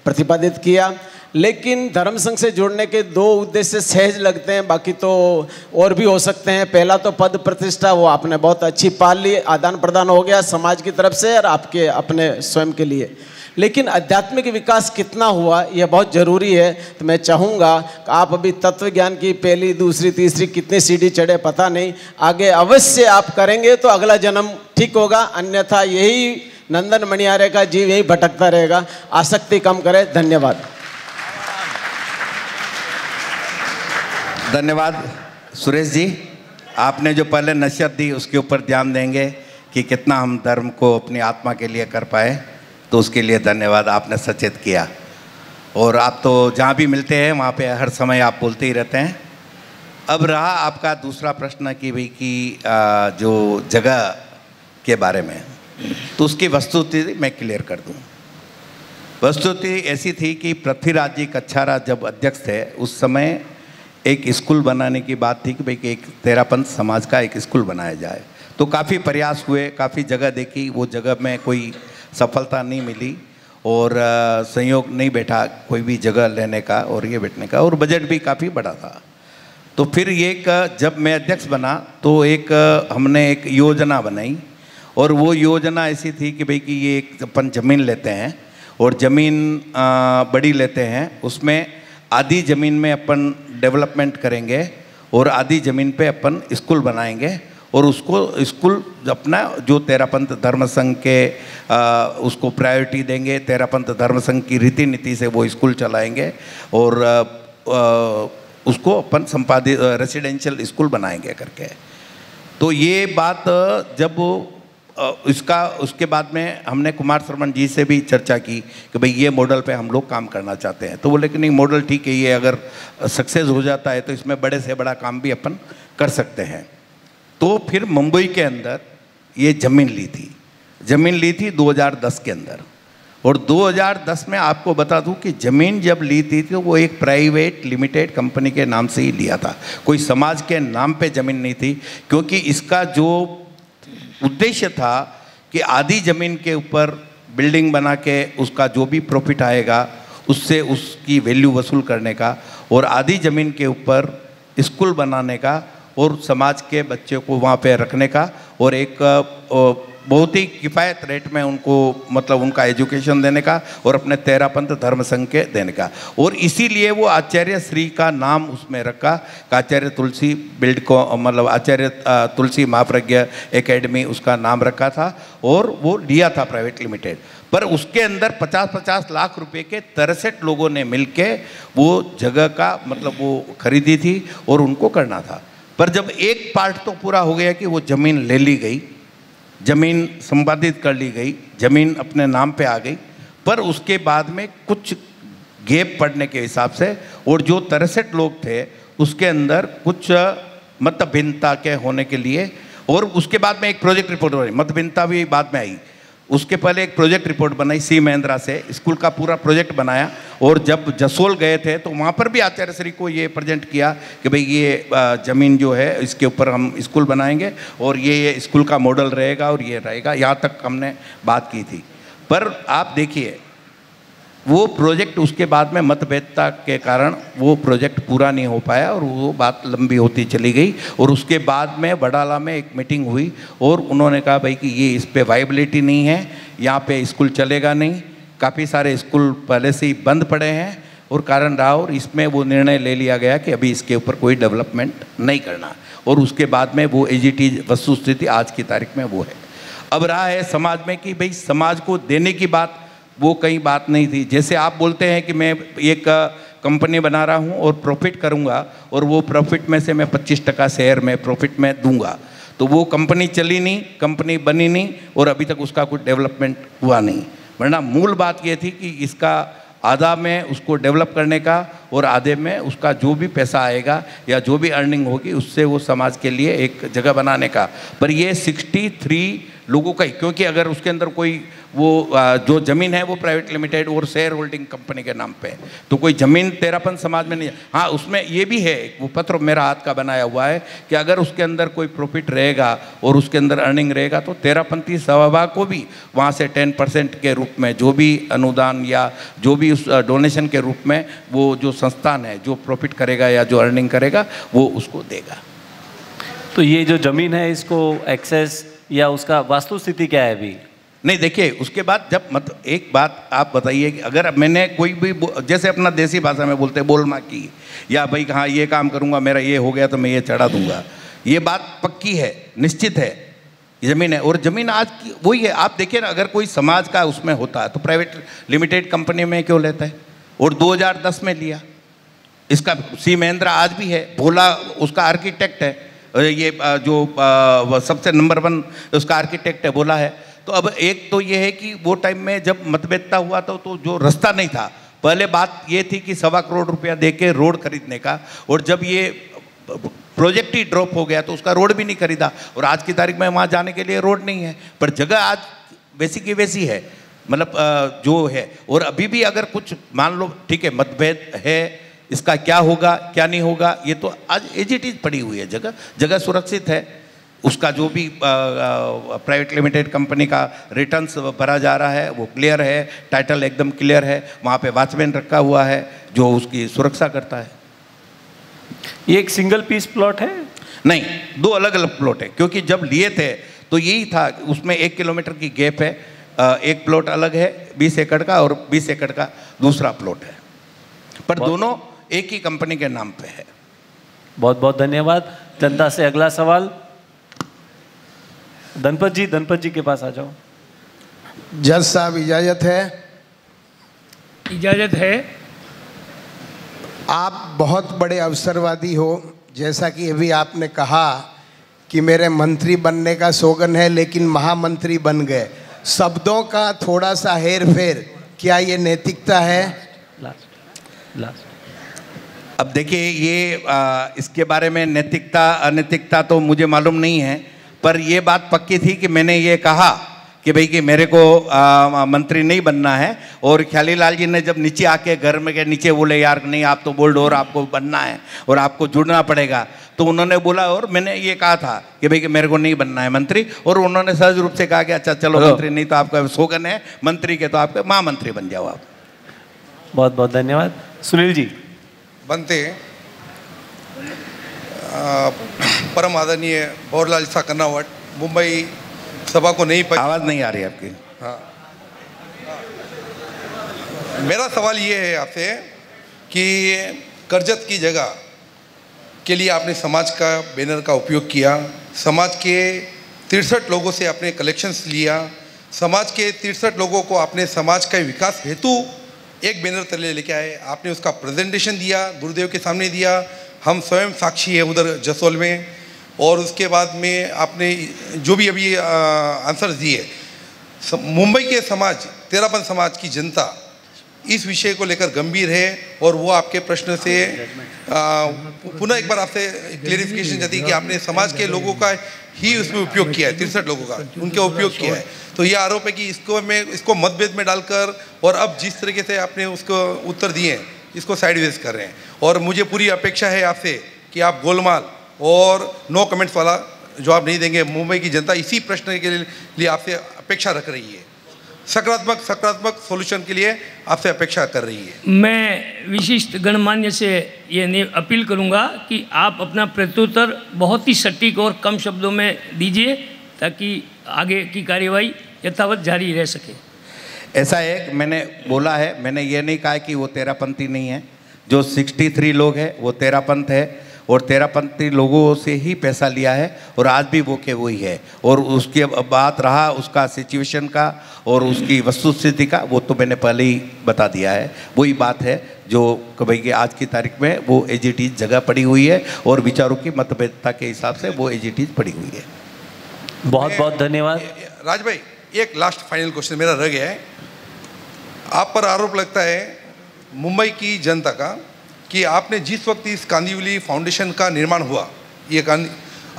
प्रतिपादित किया। लेकिन धर्म संघ से जुड़ने के 2 उद्देश्य सहज लगते हैं, बाकी तो और भी हो सकते हैं। पहला तो पद प्रतिष्ठा, वो आपने बहुत अच्छी पाल ली, आदान प्रदान हो गया समाज की तरफ से और आपके अपने स्वयं के लिए। लेकिन आध्यात्मिक विकास कितना हुआ यह बहुत ज़रूरी है। तो मैं चाहूँगा कि आप अभी तत्व ज्ञान की पहली, दूसरी, तीसरी कितनी सीढ़ी चढ़े पता नहीं, आगे अवश्य आप करेंगे तो अगला जन्म ठीक होगा, अन्यथा यही नंदन मणियारे का जीव यही भटकता रहेगा। आसक्ति कम करें। धन्यवाद। धन्यवाद सुरेश जी, आपने जो पहले नसीहत दी उसके ऊपर ध्यान देंगे कि कितना हम धर्म को अपनी आत्मा के लिए कर पाए, तो उसके लिए धन्यवाद, आपने सचेत किया। और आप तो जहाँ भी मिलते हैं वहाँ पे हर समय आप बोलते ही रहते हैं। अब रहा आपका दूसरा प्रश्न कि भाई कि जो जगह के बारे में, तो उसकी वस्तुस्थिति मैं क्लियर कर दूं। वस्तुस्थिति ऐसी थी कि पृथ्वीराज जी कच्छारा जब अध्यक्ष थे उस समय एक स्कूल बनाने की बात थी कि भाई एक तेरापंथ समाज का एक स्कूल बनाया जाए। तो काफ़ी प्रयास हुए, काफ़ी जगह देखी, वो जगह में कोई सफलता नहीं मिली और संयोग नहीं बैठा कोई भी जगह लेने का और ये बैठने का, और बजट भी काफ़ी बड़ा था। तो फिर एक जब मैं अध्यक्ष बना तो एक हमने एक योजना बनाई, और वो योजना ऐसी थी कि भाई कि ये एक अपन ज़मीन लेते हैं और ज़मीन बड़ी लेते हैं, उसमें आधी ज़मीन में अपन डेवलपमेंट करेंगे और आधी ज़मीन पे अपन स्कूल बनाएंगे, और उसको स्कूल अपना जो तेरापंथ धर्म संघ के उसको प्रायोरिटी देंगे, तेरापंथ धर्म संघ की रीति नीति से वो स्कूल चलाएंगे और उसको अपन संपादित रेसिडेंशियल स्कूल बनाएंगे करके। तो ये बात जब इसका उसके बाद में हमने कुमार शर्मन जी से भी चर्चा की कि भाई ये मॉडल पे हम लोग काम करना चाहते हैं, तो बोले कि नहीं मॉडल ठीक है, ये अगर सक्सेस हो जाता है तो इसमें बड़े से बड़ा काम भी अपन कर सकते हैं। तो फिर मुंबई के अंदर ये ज़मीन ली थी, ज़मीन ली थी 2010 के अंदर, और 2010 में आपको बता दूं कि ज़मीन जब ली थी तो वो एक प्राइवेट लिमिटेड कंपनी के नाम से ही लिया था, कोई समाज के नाम पे ज़मीन नहीं थी, क्योंकि इसका जो उद्देश्य था कि आधी ज़मीन के ऊपर बिल्डिंग बना के उसका जो भी प्रॉफिट आएगा उससे उसकी वैल्यू वसूल करने का, और आधी ज़मीन के ऊपर स्कूल बनाने का और समाज के बच्चे को वहाँ पे रखने का, और एक बहुत ही किफ़ायत रेट में उनको मतलब उनका एजुकेशन देने का और अपने तेरापंथ धर्म संघ के देने का। और इसीलिए वो आचार्य श्री का नाम उसमें रखा, आचार्य तुलसी बिल्ड को मतलब आचार्य तुलसी महाप्रज्ञ एकेडमी उसका नाम रखा था, और वो लिया था प्राइवेट लिमिटेड। पर उसके अंदर 50-50 लाख रुपए के 63 लोगों ने मिलके वो जगह का मतलब वो खरीदी थी और उनको करना था। पर जब एक पार्ट तो पूरा हो गया कि वो ज़मीन ले ली गई, ज़मीन संपादित कर ली गई, ज़मीन अपने नाम पे आ गई, पर उसके बाद में कुछ गैप पड़ने के हिसाब से और जो 63 लोग थे उसके अंदर कुछ मतभिन्नता के होने के लिए, और उसके बाद में एक प्रोजेक्ट रिपोर्ट बनी, मतभिन्नता भी बाद में आई, उसके पहले एक प्रोजेक्ट रिपोर्ट बनाई सी महिंद्रा से, स्कूल का पूरा प्रोजेक्ट बनाया, और जब जसोल गए थे तो वहाँ पर भी आचार्य श्री को ये प्रेजेंट किया कि भाई ये ज़मीन जो है इसके ऊपर हम स्कूल बनाएंगे और ये स्कूल का मॉडल रहेगा और ये रहेगा, यहाँ तक हमने बात की थी। पर आप देखिए वो प्रोजेक्ट उसके बाद में मतभेदता के कारण वो प्रोजेक्ट पूरा नहीं हो पाया और वो बात लंबी होती चली गई, और उसके बाद में वडाला में एक मीटिंग हुई और उन्होंने कहा भाई कि ये इस पे वाइबिलिटी नहीं है, यहाँ पे स्कूल चलेगा नहीं, काफ़ी सारे स्कूल पहले से ही बंद पड़े हैं और कारण रहा, और इसमें वो निर्णय ले लिया गया कि अभी इसके ऊपर कोई डेवलपमेंट नहीं करना, और उसके बाद में वो एजीटी वस्तुस्थिति आज की तारीख में वो है। अब रहा है समाज में कि भाई समाज को देने की बात, वो कहीं बात नहीं थी। जैसे आप बोलते हैं कि मैं एक कंपनी बना रहा हूँ और प्रॉफिट करूँगा और वो प्रॉफिट में से मैं 25% शेयर में प्रॉफिट में दूंगा, तो वो कंपनी चली नहीं, कंपनी बनी नहीं और अभी तक उसका कुछ डेवलपमेंट हुआ नहीं। वरना मूल बात ये थी कि इसका आधा में उसको डेवलप करने का और आधे में उसका जो भी पैसा आएगा या जो भी अर्निंग होगी उससे वो समाज के लिए एक जगह बनाने का। पर ये 63 लोगों का ही, क्योंकि अगर उसके अंदर कोई वो जो ज़मीन है वो प्राइवेट लिमिटेड और शेयर होल्डिंग कंपनी के नाम पे है, तो कोई ज़मीन तेरापंथ समाज में नहीं है। हाँ, उसमें ये भी है, वो पत्र मेरा हाथ का बनाया हुआ है कि अगर उसके अंदर कोई प्रॉफिट रहेगा और उसके अंदर अर्निंग रहेगा तो तेरापंथी सभा को भी वहाँ से 10% के रूप में जो भी अनुदान या जो भी उस डोनेशन के रूप में वो जो संस्थान है जो प्रॉफिट करेगा या जो अर्निंग करेगा वो उसको देगा। तो ये जो ज़मीन है इसको एक्सेस या उसका वास्तु स्थिति क्या है अभी? नहीं, देखिए उसके बाद जब मतलब एक बात आप बताइए कि अगर मैंने कोई भी जैसे अपना देसी भाषा में बोलते हैं बोल माँ की, या भाई हाँ ये काम करूँगा मेरा ये हो गया तो मैं ये चढ़ा दूंगा, ये बात पक्की है, निश्चित है, ज़मीन है। और ज़मीन आज की वही है। आप देखिए ना, अगर कोई समाज का उसमें होता है तो प्राइवेट लिमिटेड कंपनी में क्यों लेता है, और 2010 में लिया। इसका सी महिंद्रा आज भी है, भोला उसका आर्किटेक्ट है, ये जो सबसे नंबर 1 उसका आर्किटेक्ट है भोला है। तो अब एक तो ये है कि वो टाइम में जब मतभेदता हुआ तो जो रास्ता नहीं था, पहले बात ये थी कि 1.25 करोड़ रुपया दे के रोड खरीदने का, और जब ये प्रोजेक्ट ही ड्रॉप हो गया तो उसका रोड भी नहीं खरीदा, और आज की तारीख में वहाँ जाने के लिए रोड नहीं है, पर जगह आज वैसी की वैसी है, मतलब जो है। और अभी भी अगर कुछ मान लो ठीक है मतभेद है, इसका क्या होगा क्या नहीं होगा, ये तो आज एज इट इज पड़ी हुई है, जगह सुरक्षित है। उसका जो भी प्राइवेट लिमिटेड कंपनी का रिटर्न्स भरा जा रहा है वो क्लियर है, टाइटल एकदम क्लियर है, वहाँ पे वॉचमैन रखा हुआ है जो उसकी सुरक्षा करता है। ये एक सिंगल पीस प्लॉट है? नहीं, दो अलग अलग प्लॉट है, क्योंकि जब लिए थे तो यही था, उसमें 1 किलोमीटर की गैप है, एक प्लॉट अलग है 20 एकड़ का और 20 एकड़ का दूसरा प्लॉट है, पर दोनों एक ही कंपनी के नाम पे है। बहुत बहुत धन्यवाद। जनता से अगला सवाल धनपत जी के पास आ जाओ। जज साहब इजाज़त है? इजाज़त है। आप बहुत बड़े अवसरवादी हो, जैसा कि अभी आपने कहा कि मेरे मंत्री बनने का सोगन है लेकिन महामंत्री बन गए। शब्दों का थोड़ा सा हेर फेर, क्या ये नैतिकता है? अब देखिए ये इसके बारे में नैतिकता अनैतिकता तो मुझे मालूम नहीं है, पर ये बात पक्की थी कि मैंने ये कहा कि भाई कि मेरे को मंत्री नहीं बनना है, और ख्याली लाल जी ने जब नीचे आके घर में के नीचे बोले यार नहीं आप तो बोल्ड और आपको बनना है और आपको जुड़ना पड़ेगा, तो उन्होंने बोला और मैंने ये कहा था कि भाई कि मेरे को नहीं बनना है मंत्री, और उन्होंने सहज रूप से कहा कि अच्छा चलो मंत्री नहीं तो आपका सोगन है मंत्री के, तो आपके महामंत्री बन जाओ आप। बहुत बहुत धन्यवाद। सुनील जी। बनते परम आदरणीय भंवरलाल साकरनावट, मुंबई सभा को नहीं आवाज़ नहीं आ रही आपकी। हाँ, मेरा सवाल ये है आपसे कि करजत की जगह के लिए आपने समाज का बैनर का उपयोग किया, समाज के 63 लोगों से आपने कलेक्शंस लिया, समाज के 63 लोगों को आपने समाज के विकास हेतु एक बैनर तले लेके आए, आपने उसका प्रेजेंटेशन दिया, गुरुदेव के सामने दिया, हम स्वयं साक्षी है उधर जसोल में, और उसके बाद में आपने जो भी अभी आंसर दिए, मुंबई के समाज, तेरापंथ समाज की जनता इस विषय को लेकर गंभीर है, और वो आपके प्रश्न से पुनः एक बार आपसे क्लेरिफिकेशन चाहती है कि आपने समाज के लोगों का ही उसमें उपयोग किया है, 63 लोगों का उनका उपयोग किया है, तो ये आरोप है कि इसको मतभेद में डालकर और अब जिस तरीके से आपने उसको उत्तर दिए हैं इसको साइडवेज कर रहे हैं, और मुझे पूरी अपेक्षा है आपसे कि आप गोलमाल और नो कमेंट्स वाला जवाब नहीं देंगे। मुंबई की जनता इसी प्रश्न के लिए आपसे अपेक्षा रख रही है, सकारात्मक सॉल्यूशन के लिए आपसे अपेक्षा कर रही है। मैं विशिष्ट गणमान्य से ये अपील करूंगा कि आप अपना प्रत्युत्तर बहुत ही सटीक और कम शब्दों में दीजिए ताकि आगे की कार्यवाही यथावत जारी रह सके। ऐसा है कि मैंने बोला है, मैंने ये नहीं कहा कि वो तेरापंथी नहीं है, जो 63 लोग हैं वो तेरापंथ है, और तेरापंथी लोगों से ही पैसा लिया है और आज भी वो के वही है, और उसकी बात रहा उसका सिचुएशन का और उसकी वस्तुस्थिति का, वो तो मैंने पहले ही बता दिया है। वही बात है जो भाई कि आज की तारीख में वो एज इट इज जगह पड़ी हुई है और विचारों की मतभेदता के हिसाब से वो एज इट इज पड़ी हुई है। बहुत बहुत धन्यवाद। राज भाई, एक लास्ट फाइनल क्वेश्चन मेरा रह गया है। आप पर आरोप लगता है मुंबई की जनता का कि आपने जिस वक्त इस कांदिवली फाउंडेशन का निर्माण हुआ, ये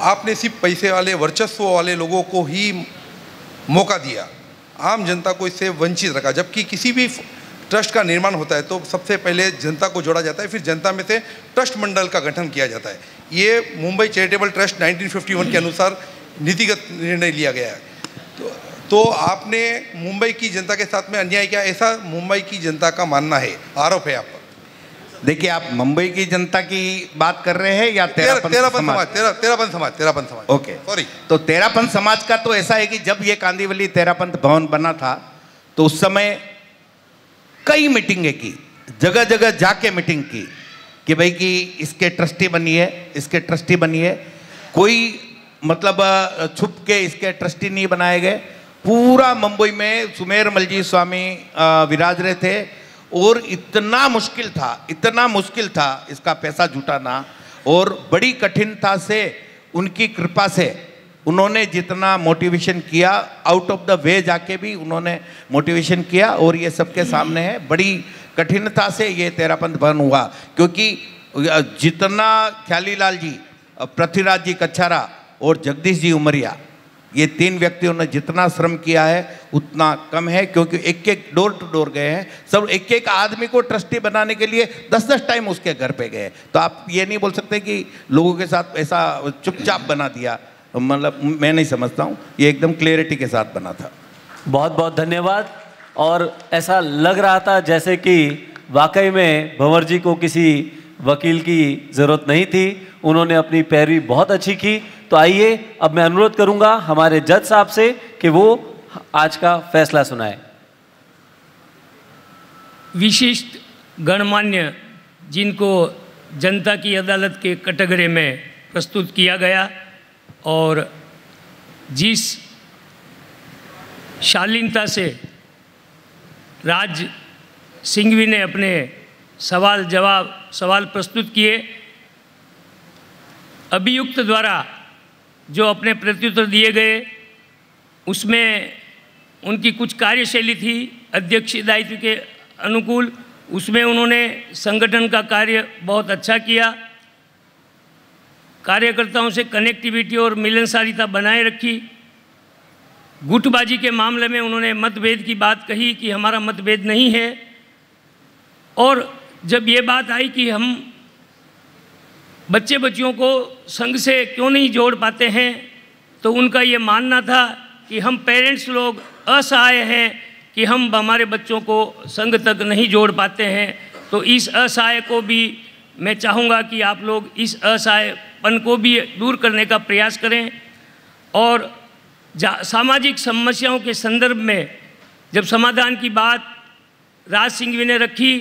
आपने सिर्फ पैसे वाले वर्चस्व वाले लोगों को ही मौका दिया, आम जनता को इससे वंचित रखा, जबकि किसी भी ट्रस्ट का निर्माण होता है तो सबसे पहले जनता को जोड़ा जाता है, फिर जनता में से ट्रस्ट मंडल का गठन किया जाता है। ये मुंबई चैरिटेबल ट्रस्ट 1951 के अनुसार नीतिगत निर्णय लिया गया है। तो आपने मुंबई की जनता के साथ में अन्याय किया, ऐसा मुंबई की जनता का मानना है, आरोप है आप पर। देखिए, आप मुंबई की जनता की बात कर रहे हैं या तेरापंथ समाज? Okay, sorry. तो तेरापंथ समाज का तो ऐसा है कि जब ये कांदिवली तेरापंथ भवन बना था तो उस समय कई मीटिंगें की, जगह जगह जाके मीटिंग की कि भाई कि इसके ट्रस्टी बनिए, इसके ट्रस्टी बनिए। कोई मतलब छुप के इसके ट्रस्टी नहीं बनाए गए। पूरा मुंबई में सुमेर मलजी स्वामी विराज रहे थे और इतना मुश्किल था इसका पैसा जुटाना, और बड़ी कठिनता से उनकी कृपा से उन्होंने जितना मोटिवेशन किया, आउट ऑफ द वे जाके भी उन्होंने मोटिवेशन किया, और ये सबके सामने है। बड़ी कठिनता से ये तेरापंथ भवन हुआ, क्योंकि जितना ख्यालीलाल जी, पृथ्वीराज जी कच्छारा और जगदीश जी उमरिया, ये 3 व्यक्तियों ने जितना श्रम किया है उतना कम है, क्योंकि एक एक डोर टू डोर गए हैं। सब एक एक आदमी को ट्रस्टी बनाने के लिए 10-10 टाइम उसके घर पे गए। तो आप ये नहीं बोल सकते कि लोगों के साथ ऐसा चुपचाप बना दिया, मतलब मैं नहीं समझता हूँ, ये एकदम क्लियरिटी के साथ बना था। बहुत बहुत धन्यवाद। और ऐसा लग रहा था जैसे कि वाकई में भंवर जी को किसी वकील की ज़रूरत नहीं थी, उन्होंने अपनी पैरवी बहुत अच्छी की। तो आइए अब मैं अनुरोध करूंगा हमारे जज साहब से कि वो आज का फैसला सुनाए। विशिष्ट गणमान्य जिनको जनता की अदालत के कटघरे में प्रस्तुत किया गया और जिस शालीनता से राज सिंघवी ने अपने सवाल प्रस्तुत किए, अभियुक्त द्वारा जो अपने प्रत्युत्तर दिए गए उसमें उनकी कुछ कार्यशैली थी अध्यक्ष दायित्व के अनुकूल, उसमें उन्होंने संगठन का कार्य बहुत अच्छा किया, कार्यकर्ताओं से कनेक्टिविटी और मिलनसारिता बनाए रखी। गुटबाजी के मामले में उन्होंने मतभेद की बात कही कि हमारा मतभेद नहीं है, और जब ये बात आई कि हम बच्चियों को संघ से क्यों नहीं जोड़ पाते हैं, तो उनका ये मानना था कि हम पेरेंट्स लोग असहाय हैं कि हम हमारे बच्चों को संघ तक नहीं जोड़ पाते हैं। तो इस असहाय को भी मैं चाहूँगा कि आप लोग इस असहायपन को भी दूर करने का प्रयास करें। और सामाजिक समस्याओं के संदर्भ में जब समाधान की बात राज सिंघवी ने रखी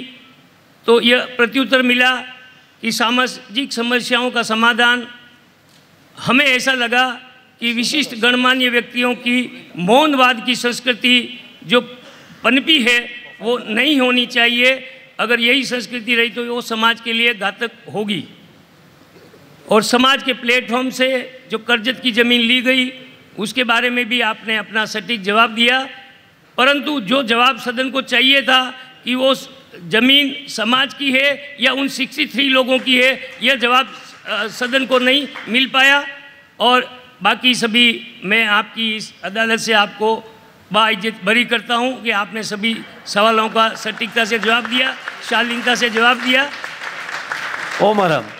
तो यह प्रत्युत्तर मिला कि सामाजिक समस्याओं का समाधान, हमें ऐसा लगा कि विशिष्ट गणमान्य व्यक्तियों की मौनवाद की संस्कृति जो पनपी है वो नहीं होनी चाहिए। अगर यही संस्कृति रही तो वो समाज के लिए घातक होगी। और समाज के प्लेटफॉर्म से जो कर्जत की ज़मीन ली गई उसके बारे में भी आपने अपना सटीक जवाब दिया, परंतु जो जवाब सदन को चाहिए था कि वो ज़मीन समाज की है या उन 63 लोगों की है, यह जवाब सदन को नहीं मिल पाया। और बाकी सभी मैं आपकी इस अदालत से आपको बाइज्जत बरी करता हूं कि आपने सभी सवालों का सटीकता से जवाब दिया, शालीनता से जवाब दिया। ओम हरम।